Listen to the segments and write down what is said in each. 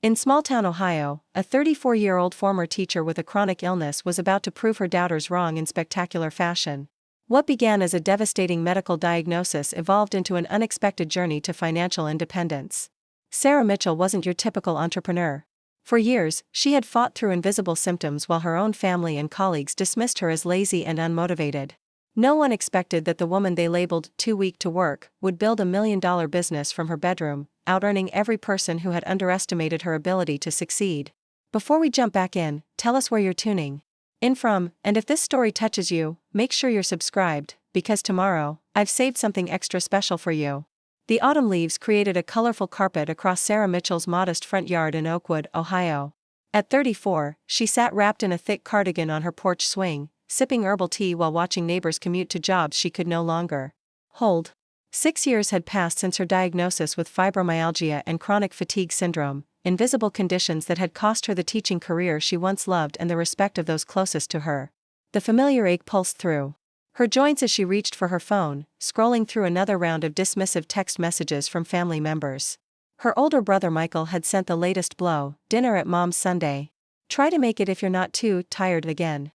In small-town Ohio, a 34-year-old former teacher with a chronic illness was about to prove her doubters wrong in spectacular fashion. What began as a devastating medical diagnosis evolved into an unexpected journey to financial independence. Sarah Mitchell wasn't your typical entrepreneur. For years, she had fought through invisible symptoms while her own family and colleagues dismissed her as lazy and unmotivated. No one expected that the woman they labeled too weak to work would build a million-dollar business from her bedroom, outearning every person who had underestimated her ability to succeed. Before we jump back in, tell us where you're tuning in from, and if this story touches you, make sure you're subscribed, because tomorrow, I've saved something extra special for you. The autumn leaves created a colorful carpet across Sarah Mitchell's modest front yard in Oakwood, Ohio. At 34, she sat wrapped in a thick cardigan on her porch swing, sipping herbal tea while watching neighbors commute to jobs she could no longer hold. 6 years had passed since her diagnosis with fibromyalgia and chronic fatigue syndrome, invisible conditions that had cost her the teaching career she once loved and the respect of those closest to her. The familiar ache pulsed through her joints as she reached for her phone, scrolling through another round of dismissive text messages from family members. Her older brother Michael had sent the latest blow: dinner at Mom's Sunday. Try to make it if you're not too tired again.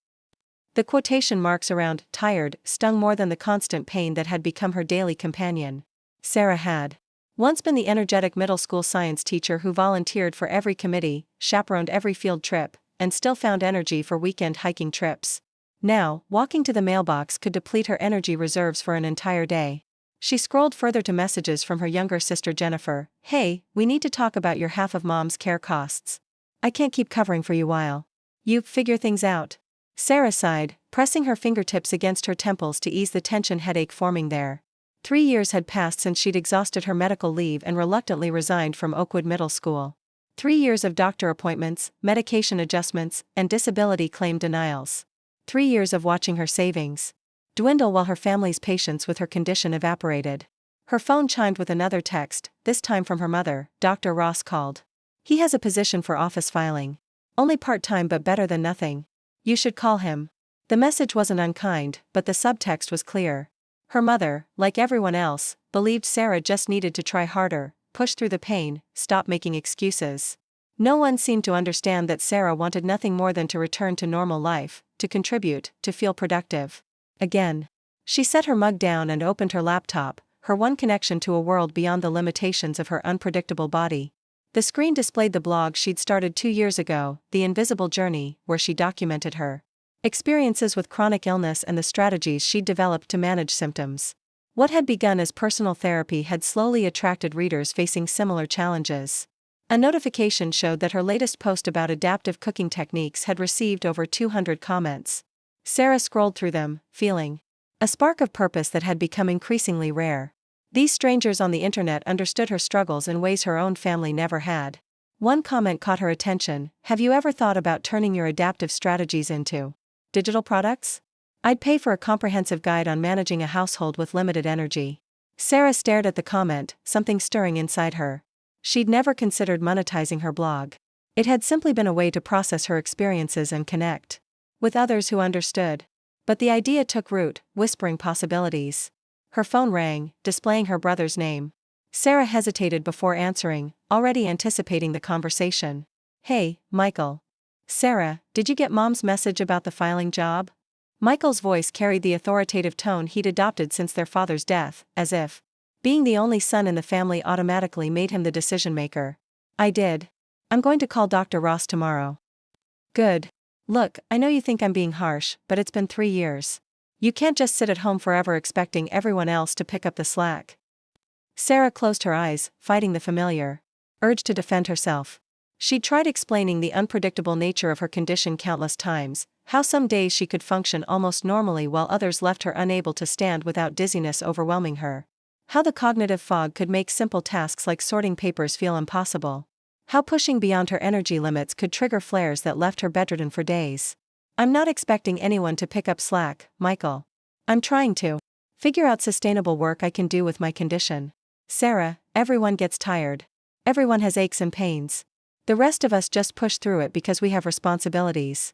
The quotation marks around tired stung more than the constant pain that had become her daily companion. Sarah had once been the energetic middle school science teacher who volunteered for every committee, chaperoned every field trip, and still found energy for weekend hiking trips. Now, walking to the mailbox could deplete her energy reserves for an entire day. She scrolled further to messages from her younger sister Jennifer. "Hey, we need to talk about your half of Mom's care costs. I can't keep covering for you while you figure things out." Sarah sighed, pressing her fingertips against her temples to ease the tension headache forming there. 3 years had passed since she'd exhausted her medical leave and reluctantly resigned from Oakwood Middle School. 3 years of doctor appointments, medication adjustments, and disability claim denials. 3 years of watching her savings dwindle while her family's patience with her condition evaporated. Her phone chimed with another text, this time from her mother. "Dr. Ross called. He has a position for office filing. Only part-time but better than nothing. You should call him." The message wasn't unkind, but the subtext was clear. Her mother, like everyone else, believed Sarah just needed to try harder, push through the pain, stop making excuses. No one seemed to understand that Sarah wanted nothing more than to return to normal life, to contribute, to feel productive again. She set her mug down and opened her laptop, her one connection to a world beyond the limitations of her unpredictable body. The screen displayed the blog she'd started 2 years ago, The Invisible Journey, where she documented her experiences with chronic illness and the strategies she'd developed to manage symptoms. What had begun as personal therapy had slowly attracted readers facing similar challenges. A notification showed that her latest post about adaptive cooking techniques had received over 200 comments. Sarah scrolled through them, feeling a spark of purpose that had become increasingly rare. These strangers on the internet understood her struggles in ways her own family never had. One comment caught her attention: "Have you ever thought about turning your adaptive strategies into digital products? I'd pay for a comprehensive guide on managing a household with limited energy." Sarah stared at the comment, something stirring inside her. She'd never considered monetizing her blog. It had simply been a way to process her experiences and connect with others who understood. But the idea took root, whispering possibilities. Her phone rang, displaying her brother's name. Sarah hesitated before answering, already anticipating the conversation. "Hey, Michael." "Sarah, did you get Mom's message about the filing job?" Michael's voice carried the authoritative tone he'd adopted since their father's death, as if being the only son in the family automatically made him the decision-maker. "I did. I'm going to call Dr. Ross tomorrow." "Good. Look, I know you think I'm being harsh, but it's been 3 years. You can't just sit at home forever expecting everyone else to pick up the slack." Sarah closed her eyes, fighting the familiar urge to defend herself. She'd tried explaining the unpredictable nature of her condition countless times, how some days she could function almost normally while others left her unable to stand without dizziness overwhelming her. How the cognitive fog could make simple tasks like sorting papers feel impossible. How pushing beyond her energy limits could trigger flares that left her bedridden for days. "I'm not expecting anyone to pick up slack, Michael. I'm trying to figure out sustainable work I can do with my condition. Sarah, everyone gets tired. Everyone has aches and pains. The rest of us just push through it because we have responsibilities."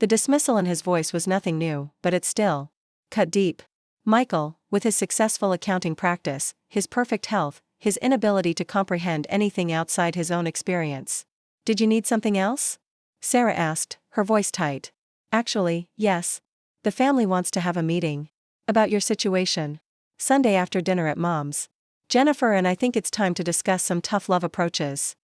The dismissal in his voice was nothing new, but it still cut deep. Michael, with his successful accounting practice, his perfect health, his inability to comprehend anything outside his own experience. "Did you need something else?" Sarah asked, her voice tight. "Actually, yes. The family wants to have a meeting. About your situation. Sunday after dinner at Mom's. Jennifer and I think it's time to discuss some tough love approaches."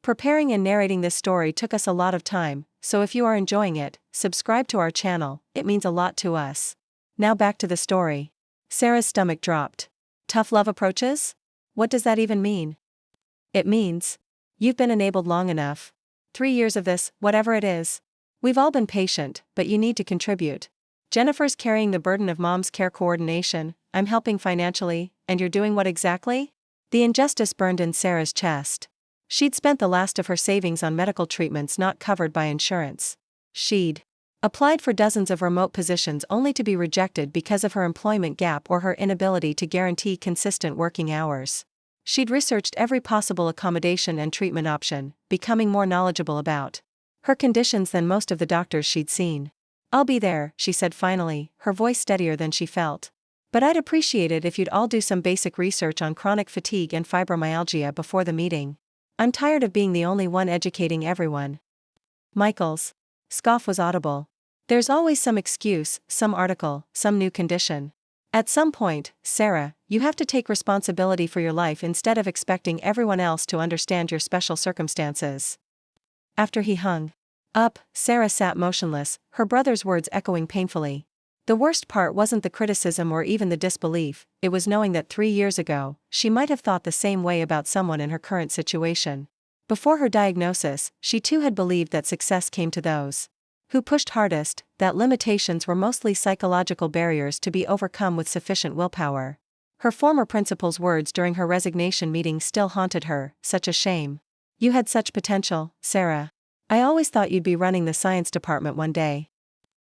Preparing and narrating this story took us a lot of time, so if you are enjoying it, subscribe to our channel, it means a lot to us. Now back to the story. Sarah's stomach dropped. Tough love approaches? What does that even mean? It means, you've been enabled long enough. 3 years of this, whatever it is. We've all been patient, but you need to contribute. Jennifer's carrying the burden of Mom's care coordination, I'm helping financially, and you're doing what exactly? The injustice burned in Sarah's chest. She'd spent the last of her savings on medical treatments not covered by insurance. She'd applied for dozens of remote positions only to be rejected because of her employment gap or her inability to guarantee consistent working hours. She'd researched every possible accommodation and treatment option, becoming more knowledgeable about her conditions than most of the doctors she'd seen. "I'll be there," she said finally, her voice steadier than she felt. "But I'd appreciate it if you'd all do some basic research on chronic fatigue and fibromyalgia before the meeting. I'm tired of being the only one educating everyone." Michael's scoff was audible. "There's always some excuse, some article, some new condition. At some point, Sarah, you have to take responsibility for your life instead of expecting everyone else to understand your special circumstances." After he hung up, Sarah sat motionless, her brother's words echoing painfully. The worst part wasn't the criticism or even the disbelief, it was knowing that 3 years ago, she might have thought the same way about someone in her current situation. Before her diagnosis, she too had believed that success came to those who pushed hardest, that limitations were mostly psychological barriers to be overcome with sufficient willpower. Her former principal's words during her resignation meeting still haunted her, "Such a shame. You had such potential, Sarah. I always thought you'd be running the science department one day."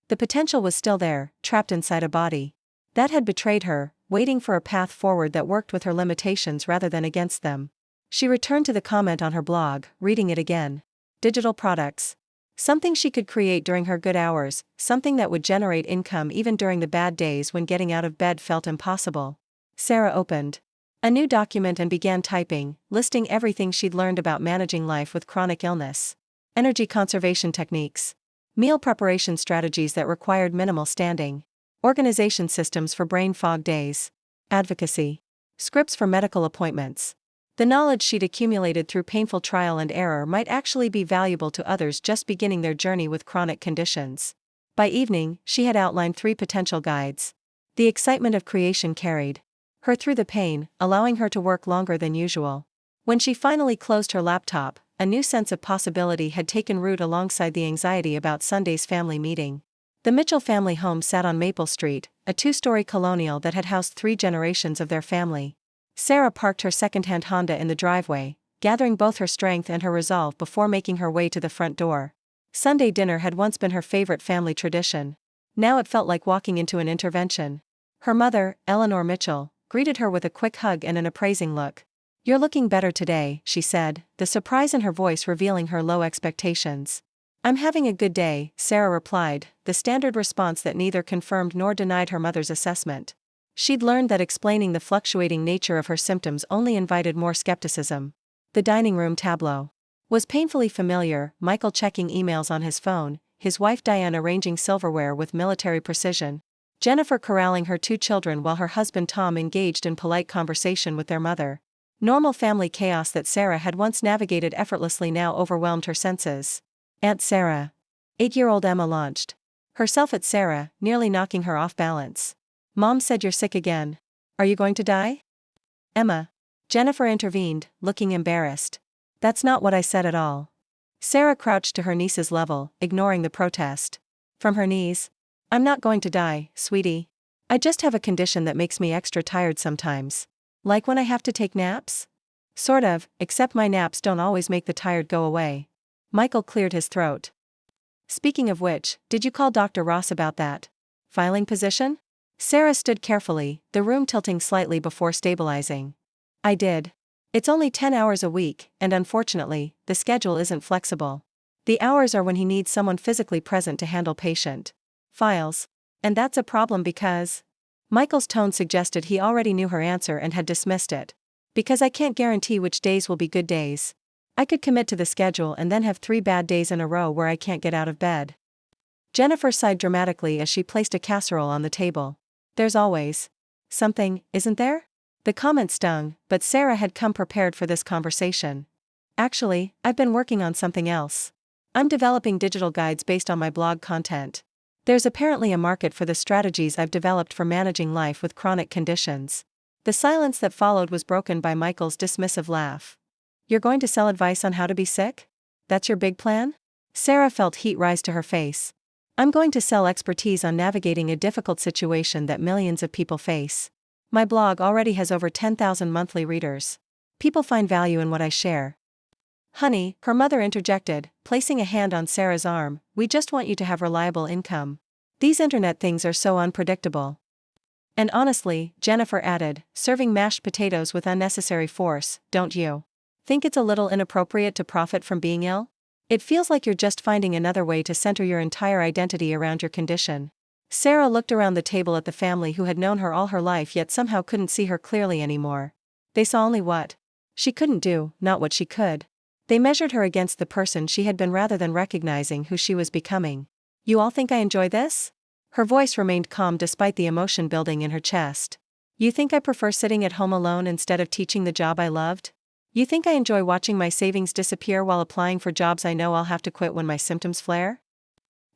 The potential was still there, trapped inside a body that had betrayed her, waiting for a path forward that worked with her limitations rather than against them. She returned to the comment on her blog, reading it again. Digital products. Something she could create during her good hours, something that would generate income even during the bad days when getting out of bed felt impossible. Sarah opened a new document and began typing, listing everything she'd learned about managing life with chronic illness. Energy conservation techniques. Meal preparation strategies that required minimal standing. Organization systems for brain fog days. Advocacy. Scripts for medical appointments. The knowledge she'd accumulated through painful trial and error might actually be valuable to others just beginning their journey with chronic conditions. By evening, she had outlined 3 potential guides. The excitement of creation carried her through the pain, allowing her to work longer than usual. When she finally closed her laptop, a new sense of possibility had taken root alongside the anxiety about Sunday's family meeting. The Mitchell family home sat on Maple Street, a 2-story colonial that had housed 3 generations of their family. Sarah parked her second-hand Honda in the driveway, gathering both her strength and her resolve before making her way to the front door. Sunday dinner had once been her favorite family tradition. Now it felt like walking into an intervention. Her mother, Eleanor Mitchell, greeted her with a quick hug and an appraising look. "You're looking better today," she said, the surprise in her voice revealing her low expectations. "I'm having a good day," Sarah replied, the standard response that neither confirmed nor denied her mother's assessment. She'd learned that explaining the fluctuating nature of her symptoms only invited more skepticism. The dining room tableau was painfully familiar, Michael checking emails on his phone, his wife Diane arranging silverware with military precision, Jennifer corralling her 2 children while her husband Tom engaged in polite conversation with their mother. Normal family chaos that Sarah had once navigated effortlessly now overwhelmed her senses. "Aunt Sarah." 8-year-old Emma launched herself at Sarah, nearly knocking her off balance. "Mom said you're sick again. Are you going to die?" "Emma." Jennifer intervened, looking embarrassed. "That's not what I said at all." Sarah crouched to her niece's level, ignoring the protest. From her knees. "I'm not going to die, sweetie. I just have a condition that makes me extra tired sometimes. Like when I have to take naps?" "Sort of, except my naps don't always make the tired go away." Michael cleared his throat. "Speaking of which, did you call Dr. Ross about that filing position?" Sarah stood carefully, the room tilting slightly before stabilizing. "I did. It's only 10 hours a week, and unfortunately, the schedule isn't flexible. The hours are when he needs someone physically present to handle patient files. And that's a problem because..." Michael's tone suggested he already knew her answer and had dismissed it. Because I can't guarantee which days will be good days. I could commit to the schedule and then have 3 bad days in a row where I can't get out of bed. Jennifer sighed dramatically as she placed a casserole on the table. There's always something, isn't there? The comment stung, but Sarah had come prepared for this conversation. Actually, I've been working on something else. I'm developing digital guides based on my blog content. There's apparently a market for the strategies I've developed for managing life with chronic conditions. The silence that followed was broken by Michael's dismissive laugh. You're going to sell advice on how to be sick? That's your big plan? Sarah felt heat rise to her face. I'm going to sell expertise on navigating a difficult situation that millions of people face. My blog already has over 10,000 monthly readers. People find value in what I share. Honey, her mother interjected, placing a hand on Sarah's arm, we just want you to have reliable income. These internet things are so unpredictable. And honestly, Jennifer added, serving mashed potatoes with unnecessary force, don't you think it's a little inappropriate to profit from being ill? It feels like you're just finding another way to center your entire identity around your condition. Sarah looked around the table at the family who had known her all her life yet somehow couldn't see her clearly anymore. They saw only what she couldn't do, not what she could. They measured her against the person she had been rather than recognizing who she was becoming. You all think I enjoy this? Her voice remained calm despite the emotion building in her chest. You think I prefer sitting at home alone instead of teaching the job I loved? You think I enjoy watching my savings disappear while applying for jobs I know I'll have to quit when my symptoms flare?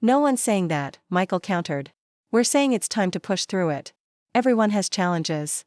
No one's saying that, Michael countered. We're saying it's time to push through it. Everyone has challenges.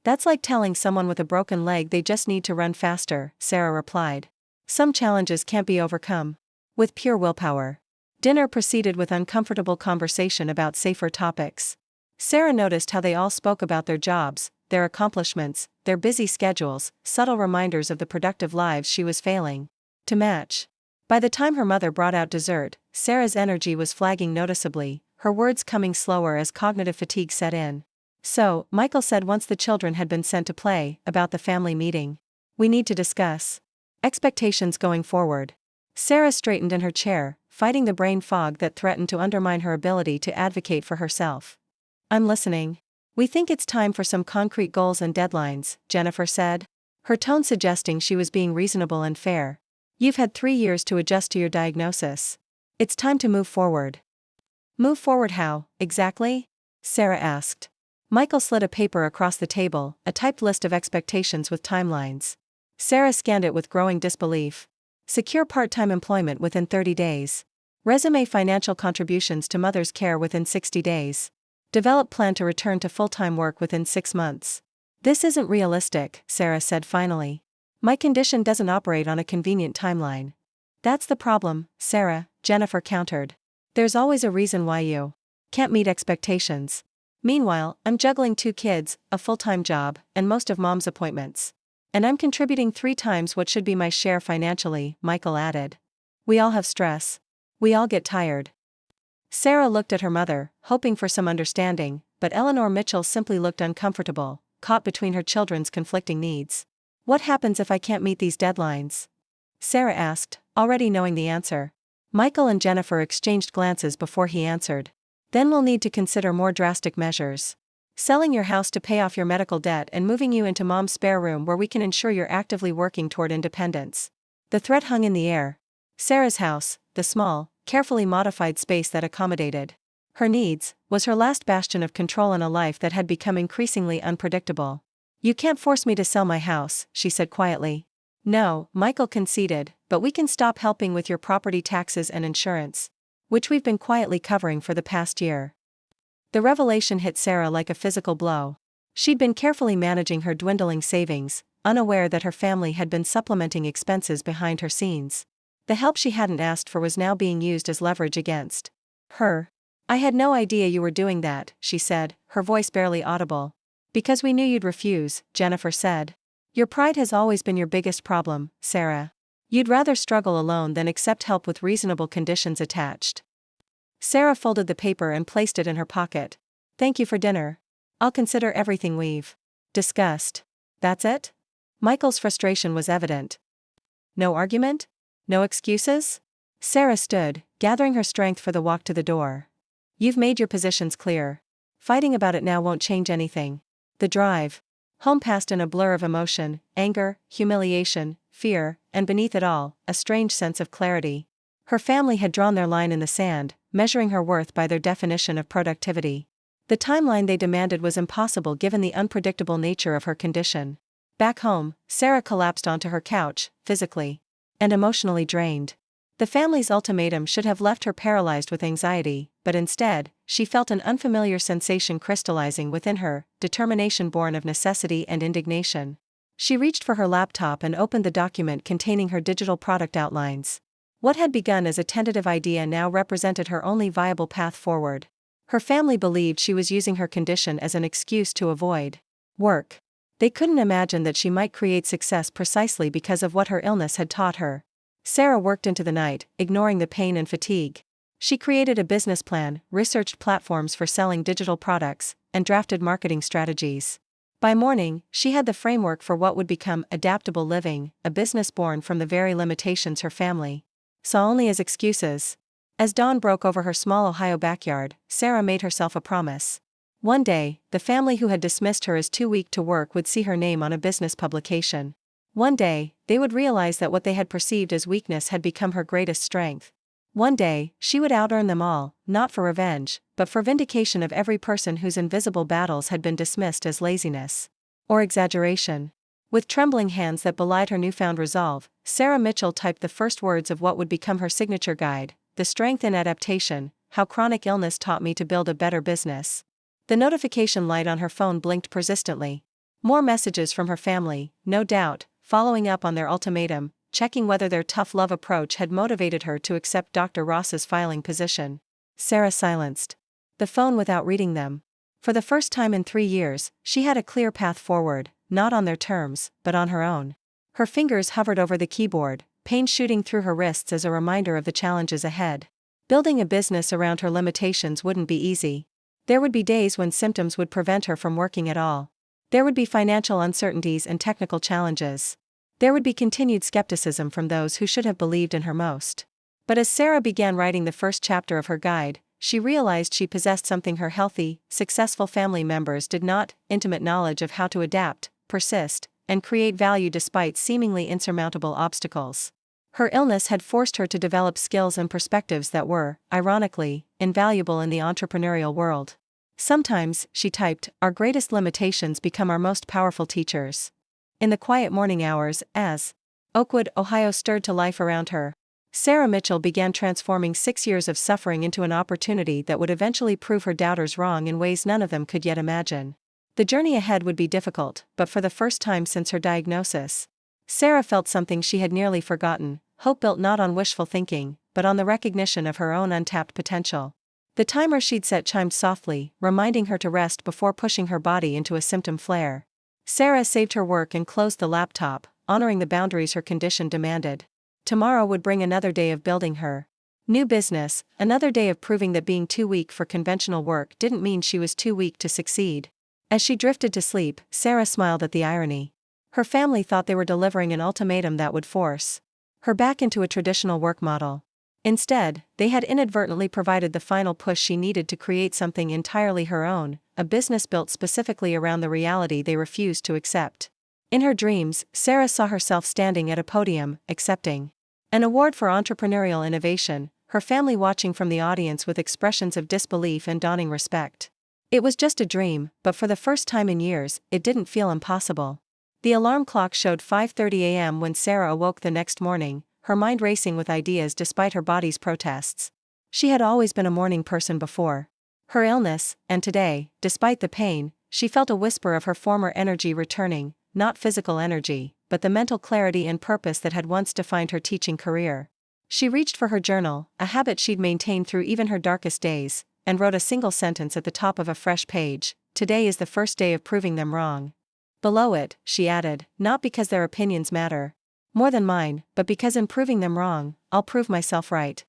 That's like telling someone with a broken leg they just need to run faster, Sarah replied. Some challenges can't be overcome with pure willpower. Dinner proceeded with uncomfortable conversation about safer topics. Sarah noticed how they all spoke about their jobs, their accomplishments, their busy schedules, subtle reminders of the productive lives she was failing to match. By the time her mother brought out dessert, Sarah's energy was flagging noticeably, her words coming slower as cognitive fatigue set in. So, Michael said once the children had been sent to play, about the family meeting. We need to discuss expectations going forward. Sarah straightened in her chair, fighting the brain fog that threatened to undermine her ability to advocate for herself. I'm listening. We think it's time for some concrete goals and deadlines, Jennifer said, her tone suggesting she was being reasonable and fair. You've had 3 years to adjust to your diagnosis. It's time to move forward. Move forward how, exactly? Sarah asked. Michael slid a paper across the table, a typed list of expectations with timelines. Sarah scanned it with growing disbelief. Secure part-time employment within 30 days. Resume financial contributions to mother's care within 60 days. Develop plan to return to full-time work within 6 months. This isn't realistic, Sarah said finally. My condition doesn't operate on a convenient timeline. That's the problem, Sarah, Jennifer countered. There's always a reason why you can't meet expectations. Meanwhile, I'm juggling 2 kids, a full-time job, and most of mom's appointments. And I'm contributing 3 times what should be my share financially, Michael added. We all have stress. We all get tired. Sarah looked at her mother, hoping for some understanding, but Eleanor Mitchell simply looked uncomfortable, caught between her children's conflicting needs. What happens if I can't meet these deadlines? Sarah asked, already knowing the answer. Michael and Jennifer exchanged glances before he answered. Then we'll need to consider more drastic measures. Selling your house to pay off your medical debt and moving you into mom's spare room where we can ensure you're actively working toward independence. The threat hung in the air. Sarah's house, the small, carefully modified space that accommodated her needs, was her last bastion of control in a life that had become increasingly unpredictable. You can't force me to sell my house, she said quietly. No, Michael conceded, but we can stop helping with your property taxes and insurance, which we've been quietly covering for the past year. The revelation hit Sarah like a physical blow. She'd been carefully managing her dwindling savings, unaware that her family had been supplementing expenses behind her scenes. The help she hadn't asked for was now being used as leverage against her. I had no idea you were doing that, she said, her voice barely audible. Because we knew you'd refuse, Jennifer said. Your pride has always been your biggest problem, Sarah. You'd rather struggle alone than accept help with reasonable conditions attached. Sarah folded the paper and placed it in her pocket. Thank you for dinner. I'll consider everything we've discussed. That's it? Michael's frustration was evident. No argument? No excuses? Sarah stood, gathering her strength for the walk to the door. You've made your positions clear. Fighting about it now won't change anything. The drive Home passed in a blur of emotion, anger, humiliation, fear, and beneath it all, a strange sense of clarity. Her family had drawn their line in the sand, measuring her worth by their definition of productivity. The timeline they demanded was impossible given the unpredictable nature of her condition. Back home, Sarah collapsed onto her couch, physically and emotionally drained. The family's ultimatum should have left her paralyzed with anxiety, but instead, she felt an unfamiliar sensation crystallizing within her, determination born of necessity and indignation. She reached for her laptop and opened the document containing her digital product outlines. What had begun as a tentative idea now represented her only viable path forward. Her family believed she was using her condition as an excuse to avoid work. They couldn't imagine that she might create success precisely because of what her illness had taught her. Sarah worked into the night, ignoring the pain and fatigue. She created a business plan, researched platforms for selling digital products, and drafted marketing strategies. By morning, she had the framework for what would become adaptable living, a business born from the very limitations her family saw only as excuses. As dawn broke over her small Ohio backyard, Sarah made herself a promise. One day, the family who had dismissed her as too weak to work would see her name on a business publication. One day, they would realize that what they had perceived as weakness had become her greatest strength. One day, she would outearn them all, not for revenge, but for vindication of every person whose invisible battles had been dismissed as laziness or exaggeration. With trembling hands that belied her newfound resolve, Sarah Mitchell typed the first words of what would become her signature guide, The Strength in Adaptation, How Chronic Illness Taught Me to Build a Better Business. The notification light on her phone blinked persistently. More messages from her family, no doubt, following up on their ultimatum, checking whether their tough love approach had motivated her to accept Dr. Ross's filing position. Sarah silenced the phone without reading them. For the first time in 3 years, she had a clear path forward, not on their terms, but on her own. Her fingers hovered over the keyboard, pain shooting through her wrists as a reminder of the challenges ahead. Building a business around her limitations wouldn't be easy. There would be days when symptoms would prevent her from working at all. There would be financial uncertainties and technical challenges. There would be continued skepticism from those who should have believed in her most. But as Sarah began writing the first chapter of her guide, she realized she possessed something her healthy, successful family members did not: intimate knowledge of how to adapt, persist, and create value despite seemingly insurmountable obstacles. Her illness had forced her to develop skills and perspectives that were, ironically, invaluable in the entrepreneurial world. Sometimes, she typed, our greatest limitations become our most powerful teachers. In the quiet morning hours, as Oakwood, Ohio stirred to life around her, Sarah Mitchell began transforming 6 years of suffering into an opportunity that would eventually prove her doubters wrong in ways none of them could yet imagine. The journey ahead would be difficult, but for the first time since her diagnosis, Sarah felt something she had nearly forgotten, hope built not on wishful thinking, but on the recognition of her own untapped potential. The timer she'd set chimed softly, reminding her to rest before pushing her body into a symptom flare. Sarah saved her work and closed the laptop, honoring the boundaries her condition demanded. Tomorrow would bring another day of building her new business, another day of proving that being too weak for conventional work didn't mean she was too weak to succeed. As she drifted to sleep, Sarah smiled at the irony. Her family thought they were delivering an ultimatum that would force her back into a traditional work model. Instead, they had inadvertently provided the final push she needed to create something entirely her own, a business built specifically around the reality they refused to accept. In her dreams, Sarah saw herself standing at a podium, accepting an award for entrepreneurial innovation, her family watching from the audience with expressions of disbelief and dawning respect. It was just a dream, but for the first time in years, it didn't feel impossible. The alarm clock showed 5:30 a.m. when Sarah awoke the next morning, her mind racing with ideas despite her body's protests. She had always been a morning person before her illness, and today, despite the pain, she felt a whisper of her former energy returning, not physical energy, but the mental clarity and purpose that had once defined her teaching career. She reached for her journal, a habit she'd maintained through even her darkest days, and wrote a single sentence at the top of a fresh page: today is the first day of proving them wrong. Below it, she added, not because their opinions matter more than mine, but because in proving them wrong, I'll prove myself right.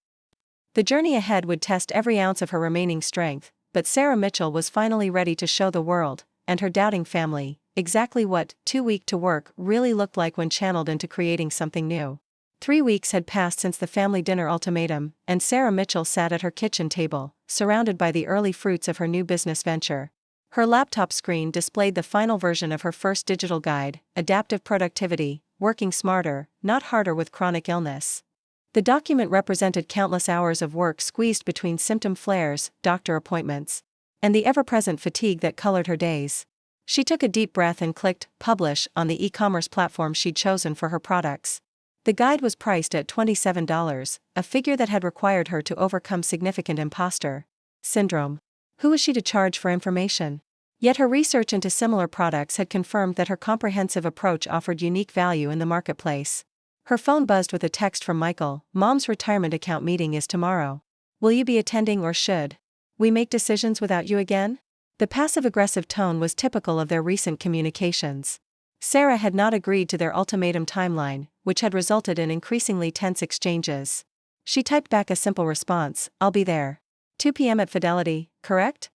The journey ahead would test every ounce of her remaining strength, but Sarah Mitchell was finally ready to show the world, and her doubting family, exactly what too weak to work really looked like when channeled into creating something new. 3 weeks had passed since the family dinner ultimatum, and Sarah Mitchell sat at her kitchen table, surrounded by the early fruits of her new business venture. Her laptop screen displayed the final version of her first digital guide, Adaptive Productivity, Working Smarter, Not Harder with Chronic Illness. The document represented countless hours of work squeezed between symptom flares, doctor appointments, and the ever-present fatigue that colored her days. She took a deep breath and clicked Publish on the e-commerce platform she'd chosen for her products. The guide was priced at $27, a figure that had required her to overcome significant imposter syndrome. Who was she to charge for information? Yet her research into similar products had confirmed that her comprehensive approach offered unique value in the marketplace. Her phone buzzed with a text from Michael. Mom's retirement account meeting is tomorrow. Will you be attending or should we make decisions without you again? The passive-aggressive tone was typical of their recent communications. Sarah had not agreed to their ultimatum timeline, which had resulted in increasingly tense exchanges. She typed back a simple response, I'll be there. 2 p.m. at Fidelity, correct?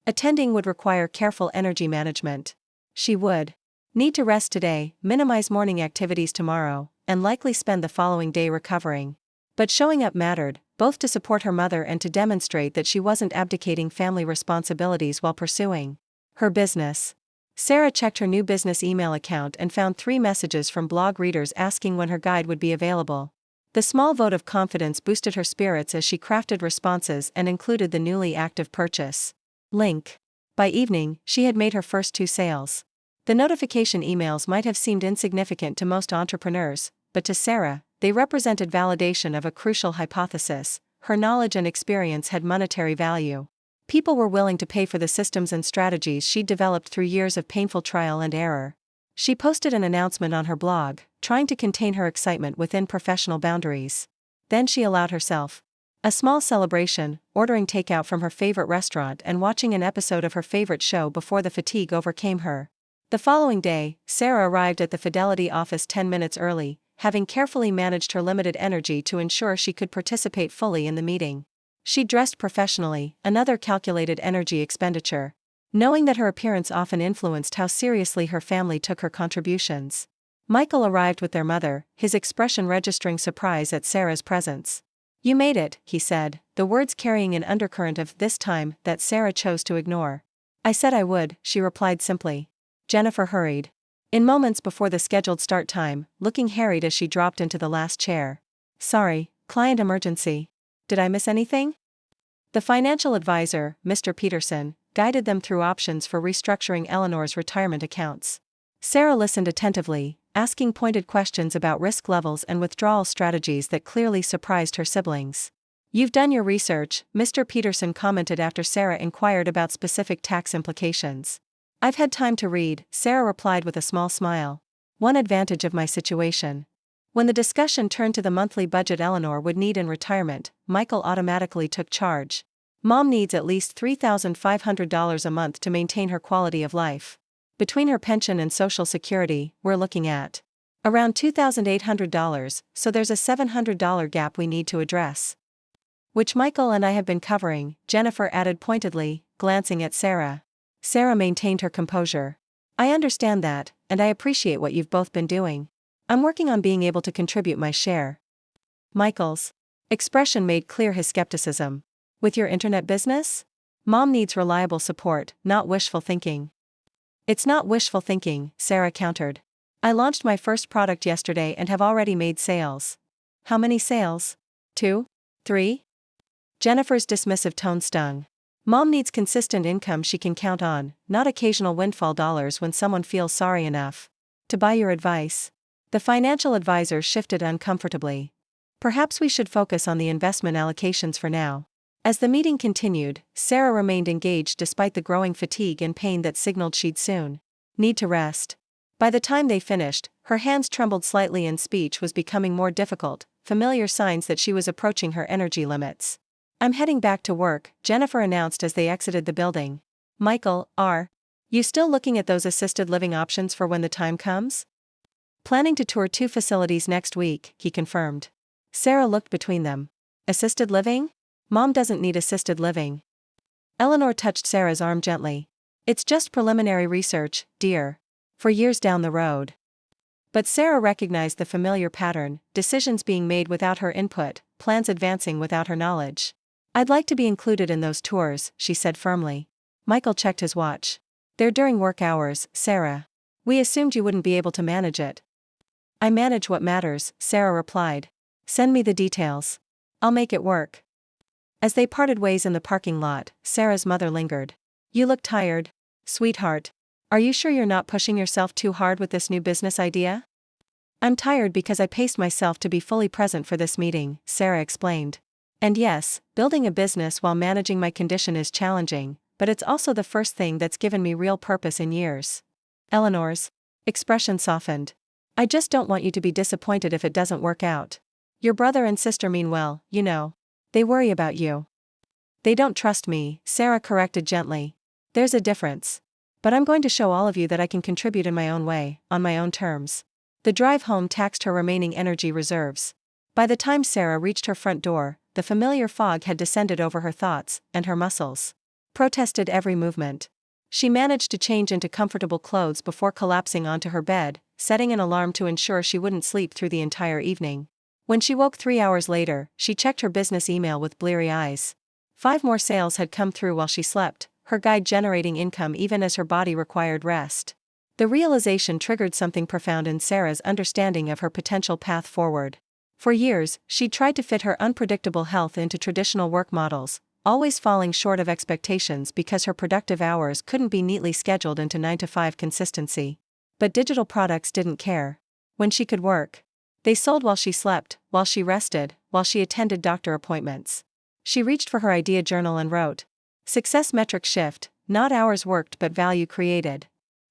Attending would require careful energy management. She would need to rest today, minimize morning activities tomorrow, and likely spend the following day recovering. But showing up mattered, both to support her mother and to demonstrate that she wasn't abdicating family responsibilities while pursuing her business. Sarah checked her new business email account and found 3 messages from blog readers asking when her guide would be available. The small vote of confidence boosted her spirits as she crafted responses and included the newly active purchase link. By evening, she had made her first 2 sales. The notification emails might have seemed insignificant to most entrepreneurs, but to Sarah, they represented validation of a crucial hypothesis. Her knowledge and experience had monetary value. People were willing to pay for the systems and strategies she'd developed through years of painful trial and error. She posted an announcement on her blog, trying to contain her excitement within professional boundaries. Then she allowed herself a small celebration, ordering takeout from her favorite restaurant and watching an episode of her favorite show before the fatigue overcame her. The following day, Sarah arrived at the Fidelity office 10 minutes early, having carefully managed her limited energy to ensure she could participate fully in the meeting. She dressed professionally, another calculated energy expenditure, knowing that her appearance often influenced how seriously her family took her contributions. Michael arrived with their mother, his expression registering surprise at Sarah's presence. You made it, he said, the words carrying an undercurrent of this time that Sarah chose to ignore. I said I would, she replied simply. Jennifer hurried in moments before the scheduled start time, looking harried as she dropped into the last chair. Sorry, client emergency. Did I miss anything? The financial advisor, Mr. Peterson, guided them through options for restructuring Eleanor's retirement accounts. Sarah listened attentively, asking pointed questions about risk levels and withdrawal strategies that clearly surprised her siblings. You've done your research, Mr. Peterson commented after Sarah inquired about specific tax implications. I've had time to read, Sarah replied with a small smile. One advantage of my situation. When the discussion turned to the monthly budget Eleanor would need in retirement, Michael automatically took charge. Mom needs at least $3,500 a month to maintain her quality of life. Between her pension and Social Security, we're looking at around $2,800, so there's a $700 gap we need to address. Which Michael and I have been covering, Jennifer added pointedly, glancing at Sarah. Sarah maintained her composure. I understand that, and I appreciate what you've both been doing. I'm working on being able to contribute my share. Michael's expression made clear his skepticism. With your internet business? Mom needs reliable support, not wishful thinking. It's not wishful thinking, Sarah countered. I launched my first product yesterday and have already made sales. How many sales? 2? 3? Jennifer's dismissive tone stung. Mom needs consistent income she can count on, not occasional windfall dollars when someone feels sorry enough to buy your advice. The financial advisor shifted uncomfortably. Perhaps we should focus on the investment allocations for now. As the meeting continued, Sarah remained engaged despite the growing fatigue and pain that signaled she'd soon need to rest. By the time they finished, her hands trembled slightly and speech was becoming more difficult, familiar signs that she was approaching her energy limits. I'm heading back to work, Jennifer announced as they exited the building. Michael, are you still looking at those assisted living options for when the time comes? Planning to tour 2 facilities next week, he confirmed. Sarah looked between them. Assisted living? Mom doesn't need assisted living. Eleanor touched Sarah's arm gently. It's just preliminary research, dear. For years down the road. But Sarah recognized the familiar pattern, decisions being made without her input, plans advancing without her knowledge. I'd like to be included in those tours, she said firmly. Michael checked his watch. They're during work hours, Sarah. We assumed you wouldn't be able to manage it. I manage what matters, Sarah replied. Send me the details. I'll make it work. As they parted ways in the parking lot, Sarah's mother lingered. You look tired. Sweetheart. Are you sure you're not pushing yourself too hard with this new business idea? I'm tired because I paced myself to be fully present for this meeting, Sarah explained. And yes, building a business while managing my condition is challenging, but it's also the first thing that's given me real purpose in years. Eleanor's expression softened. I just don't want you to be disappointed if it doesn't work out. Your brother and sister mean well, you know. They worry about you. They don't trust me, Sarah corrected gently. There's a difference. But I'm going to show all of you that I can contribute in my own way, on my own terms. The drive home taxed her remaining energy reserves. By the time Sarah reached her front door, the familiar fog had descended over her thoughts, and her muscles protested every movement. She managed to change into comfortable clothes before collapsing onto her bed, setting an alarm to ensure she wouldn't sleep through the entire evening. When she woke 3 hours later, she checked her business email with bleary eyes. 5 more sales had come through while she slept, her guide generating income even as her body required rest. The realization triggered something profound in Sarah's understanding of her potential path forward. For years, she'd tried to fit her unpredictable health into traditional work models, always falling short of expectations because her productive hours couldn't be neatly scheduled into 9-to-5 consistency. But digital products didn't care. When she could work, they sold while she slept, while she rested, while she attended doctor appointments. She reached for her idea journal and wrote, "Success metric shift, not hours worked but value created."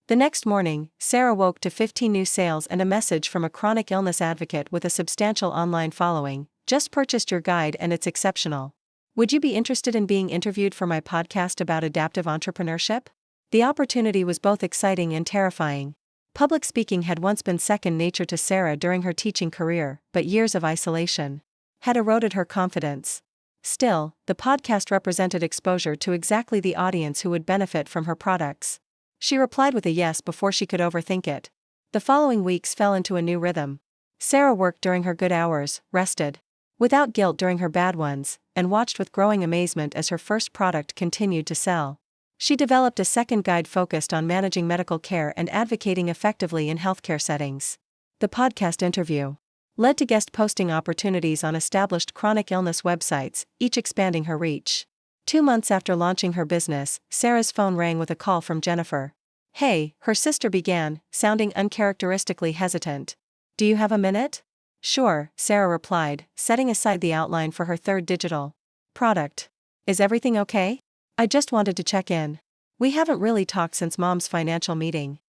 The next morning, Sarah woke to 15 new sales and a message from a chronic illness advocate with a substantial online following. Just purchased your guide and it's exceptional. Would you be interested in being interviewed for my podcast about adaptive entrepreneurship? The opportunity was both exciting and terrifying. Public speaking had once been second nature to Sarah during her teaching career, but years of isolation had eroded her confidence. Still, the podcast represented exposure to exactly the audience who would benefit from her products. She replied with a yes before she could overthink it. The following weeks fell into a new rhythm. Sarah worked during her good hours, rested without guilt during her bad ones, and watched with growing amazement as her first product continued to sell. She developed a second guide focused on managing medical care and advocating effectively in healthcare settings. The podcast interview led to guest posting opportunities on established chronic illness websites, each expanding her reach. 2 months after launching her business, Sarah's phone rang with a call from Jennifer. "Hey," her sister began, sounding uncharacteristically hesitant. "Do you have a minute?" "Sure," Sarah replied, setting aside the outline for her third digital product. "Is everything okay? I just wanted to check in. We haven't really talked since Mom's financial meeting."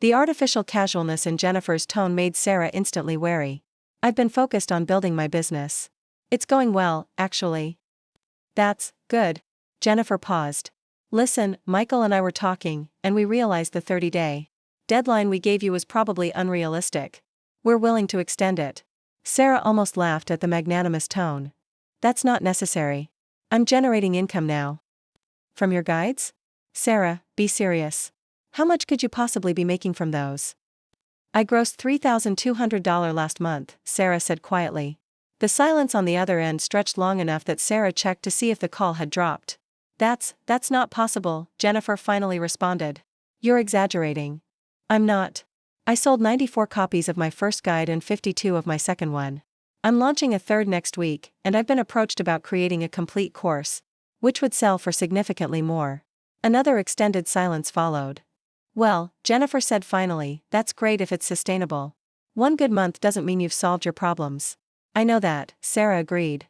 The artificial casualness in Jennifer's tone made Sarah instantly wary. "I've been focused on building my business. It's going well, actually." "That's good." Jennifer paused. "Listen, Michael and I were talking, and we realized the 30-day deadline we gave you was probably unrealistic. We're willing to extend it." Sarah almost laughed at the magnanimous tone. "That's not necessary. I'm generating income now." "From your guides?" "Sarah, be serious. How much could you possibly be making from those?" "I grossed $3,200 last month," Sarah said quietly. The silence on the other end stretched long enough that Sarah checked to see if the call had dropped. That's not possible," Jennifer finally responded. "You're exaggerating." "I'm not. I sold 94 copies of my first guide and 52 of my second one. I'm launching a third next week, and I've been approached about creating a complete course, which would sell for significantly more." Another extended silence followed. "Well," Jennifer said finally, "that's great if it's sustainable. 1 good month doesn't mean you've solved your problems." "I know that," Sarah agreed.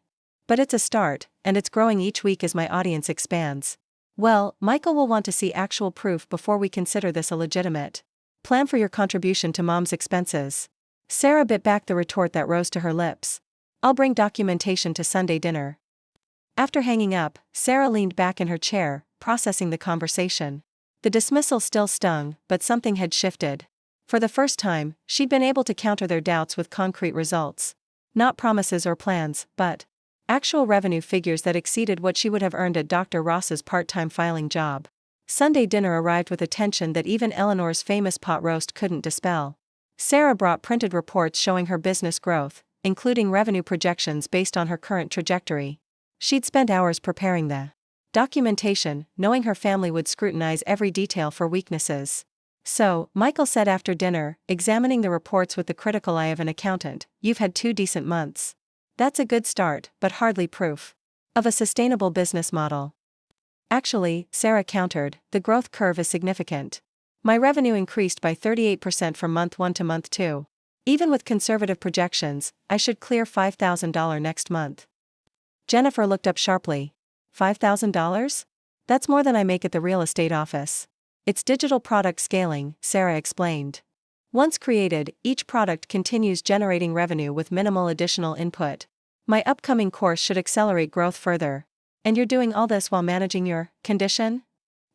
"But it's a start, and it's growing each week as my audience expands." "Well, Michael will want to see actual proof before we consider this a legitimate plan for your contribution to Mom's expenses." Sarah bit back the retort that rose to her lips. "I'll bring documentation to Sunday dinner." After hanging up, Sarah leaned back in her chair, processing the conversation. The dismissal still stung, but something had shifted. For the first time, she'd been able to counter their doubts with concrete results. Not promises or plans, but actual revenue figures that exceeded what she would have earned at Dr. Ross's part-time filing job. Sunday dinner arrived with a tension that even Eleanor's famous pot roast couldn't dispel. Sarah brought printed reports showing her business growth, including revenue projections based on her current trajectory. She'd spent hours preparing the Documentation, knowing her family would scrutinize every detail for weaknesses. So, Michael said after dinner, examining the reports with the critical eye of an accountant, you've had 2 decent months. That's a good start, but hardly proof of a sustainable business model. Actually, Sarah countered, the growth curve is significant. My revenue increased by 38% from month 1 to month 2. Even with conservative projections, I should clear $5,000 next month. Jennifer looked up sharply. $5,000? That's more than I make at the real estate office. It's digital product scaling, Sarah explained. Once created, each product continues generating revenue with minimal additional input. My upcoming course should accelerate growth further. And you're doing all this while managing your condition?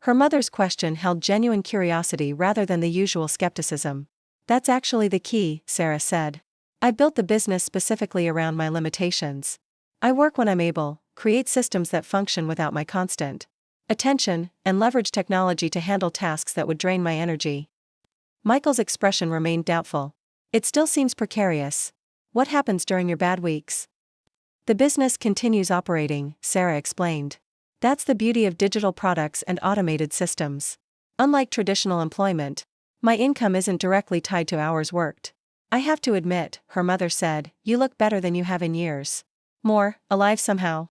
Her mother's question held genuine curiosity rather than the usual skepticism. That's actually the key, Sarah said. I built the business specifically around my limitations. I work when I'm able, create systems that function without my constant attention, and leverage technology to handle tasks that would drain my energy. Michael's expression remained doubtful. It still seems precarious. What happens during your bad weeks? The business continues operating, Sarah explained. That's the beauty of digital products and automated systems. Unlike traditional employment, my income isn't directly tied to hours worked. I have to admit, her mother said, you look better than you have in years. More, alive somehow.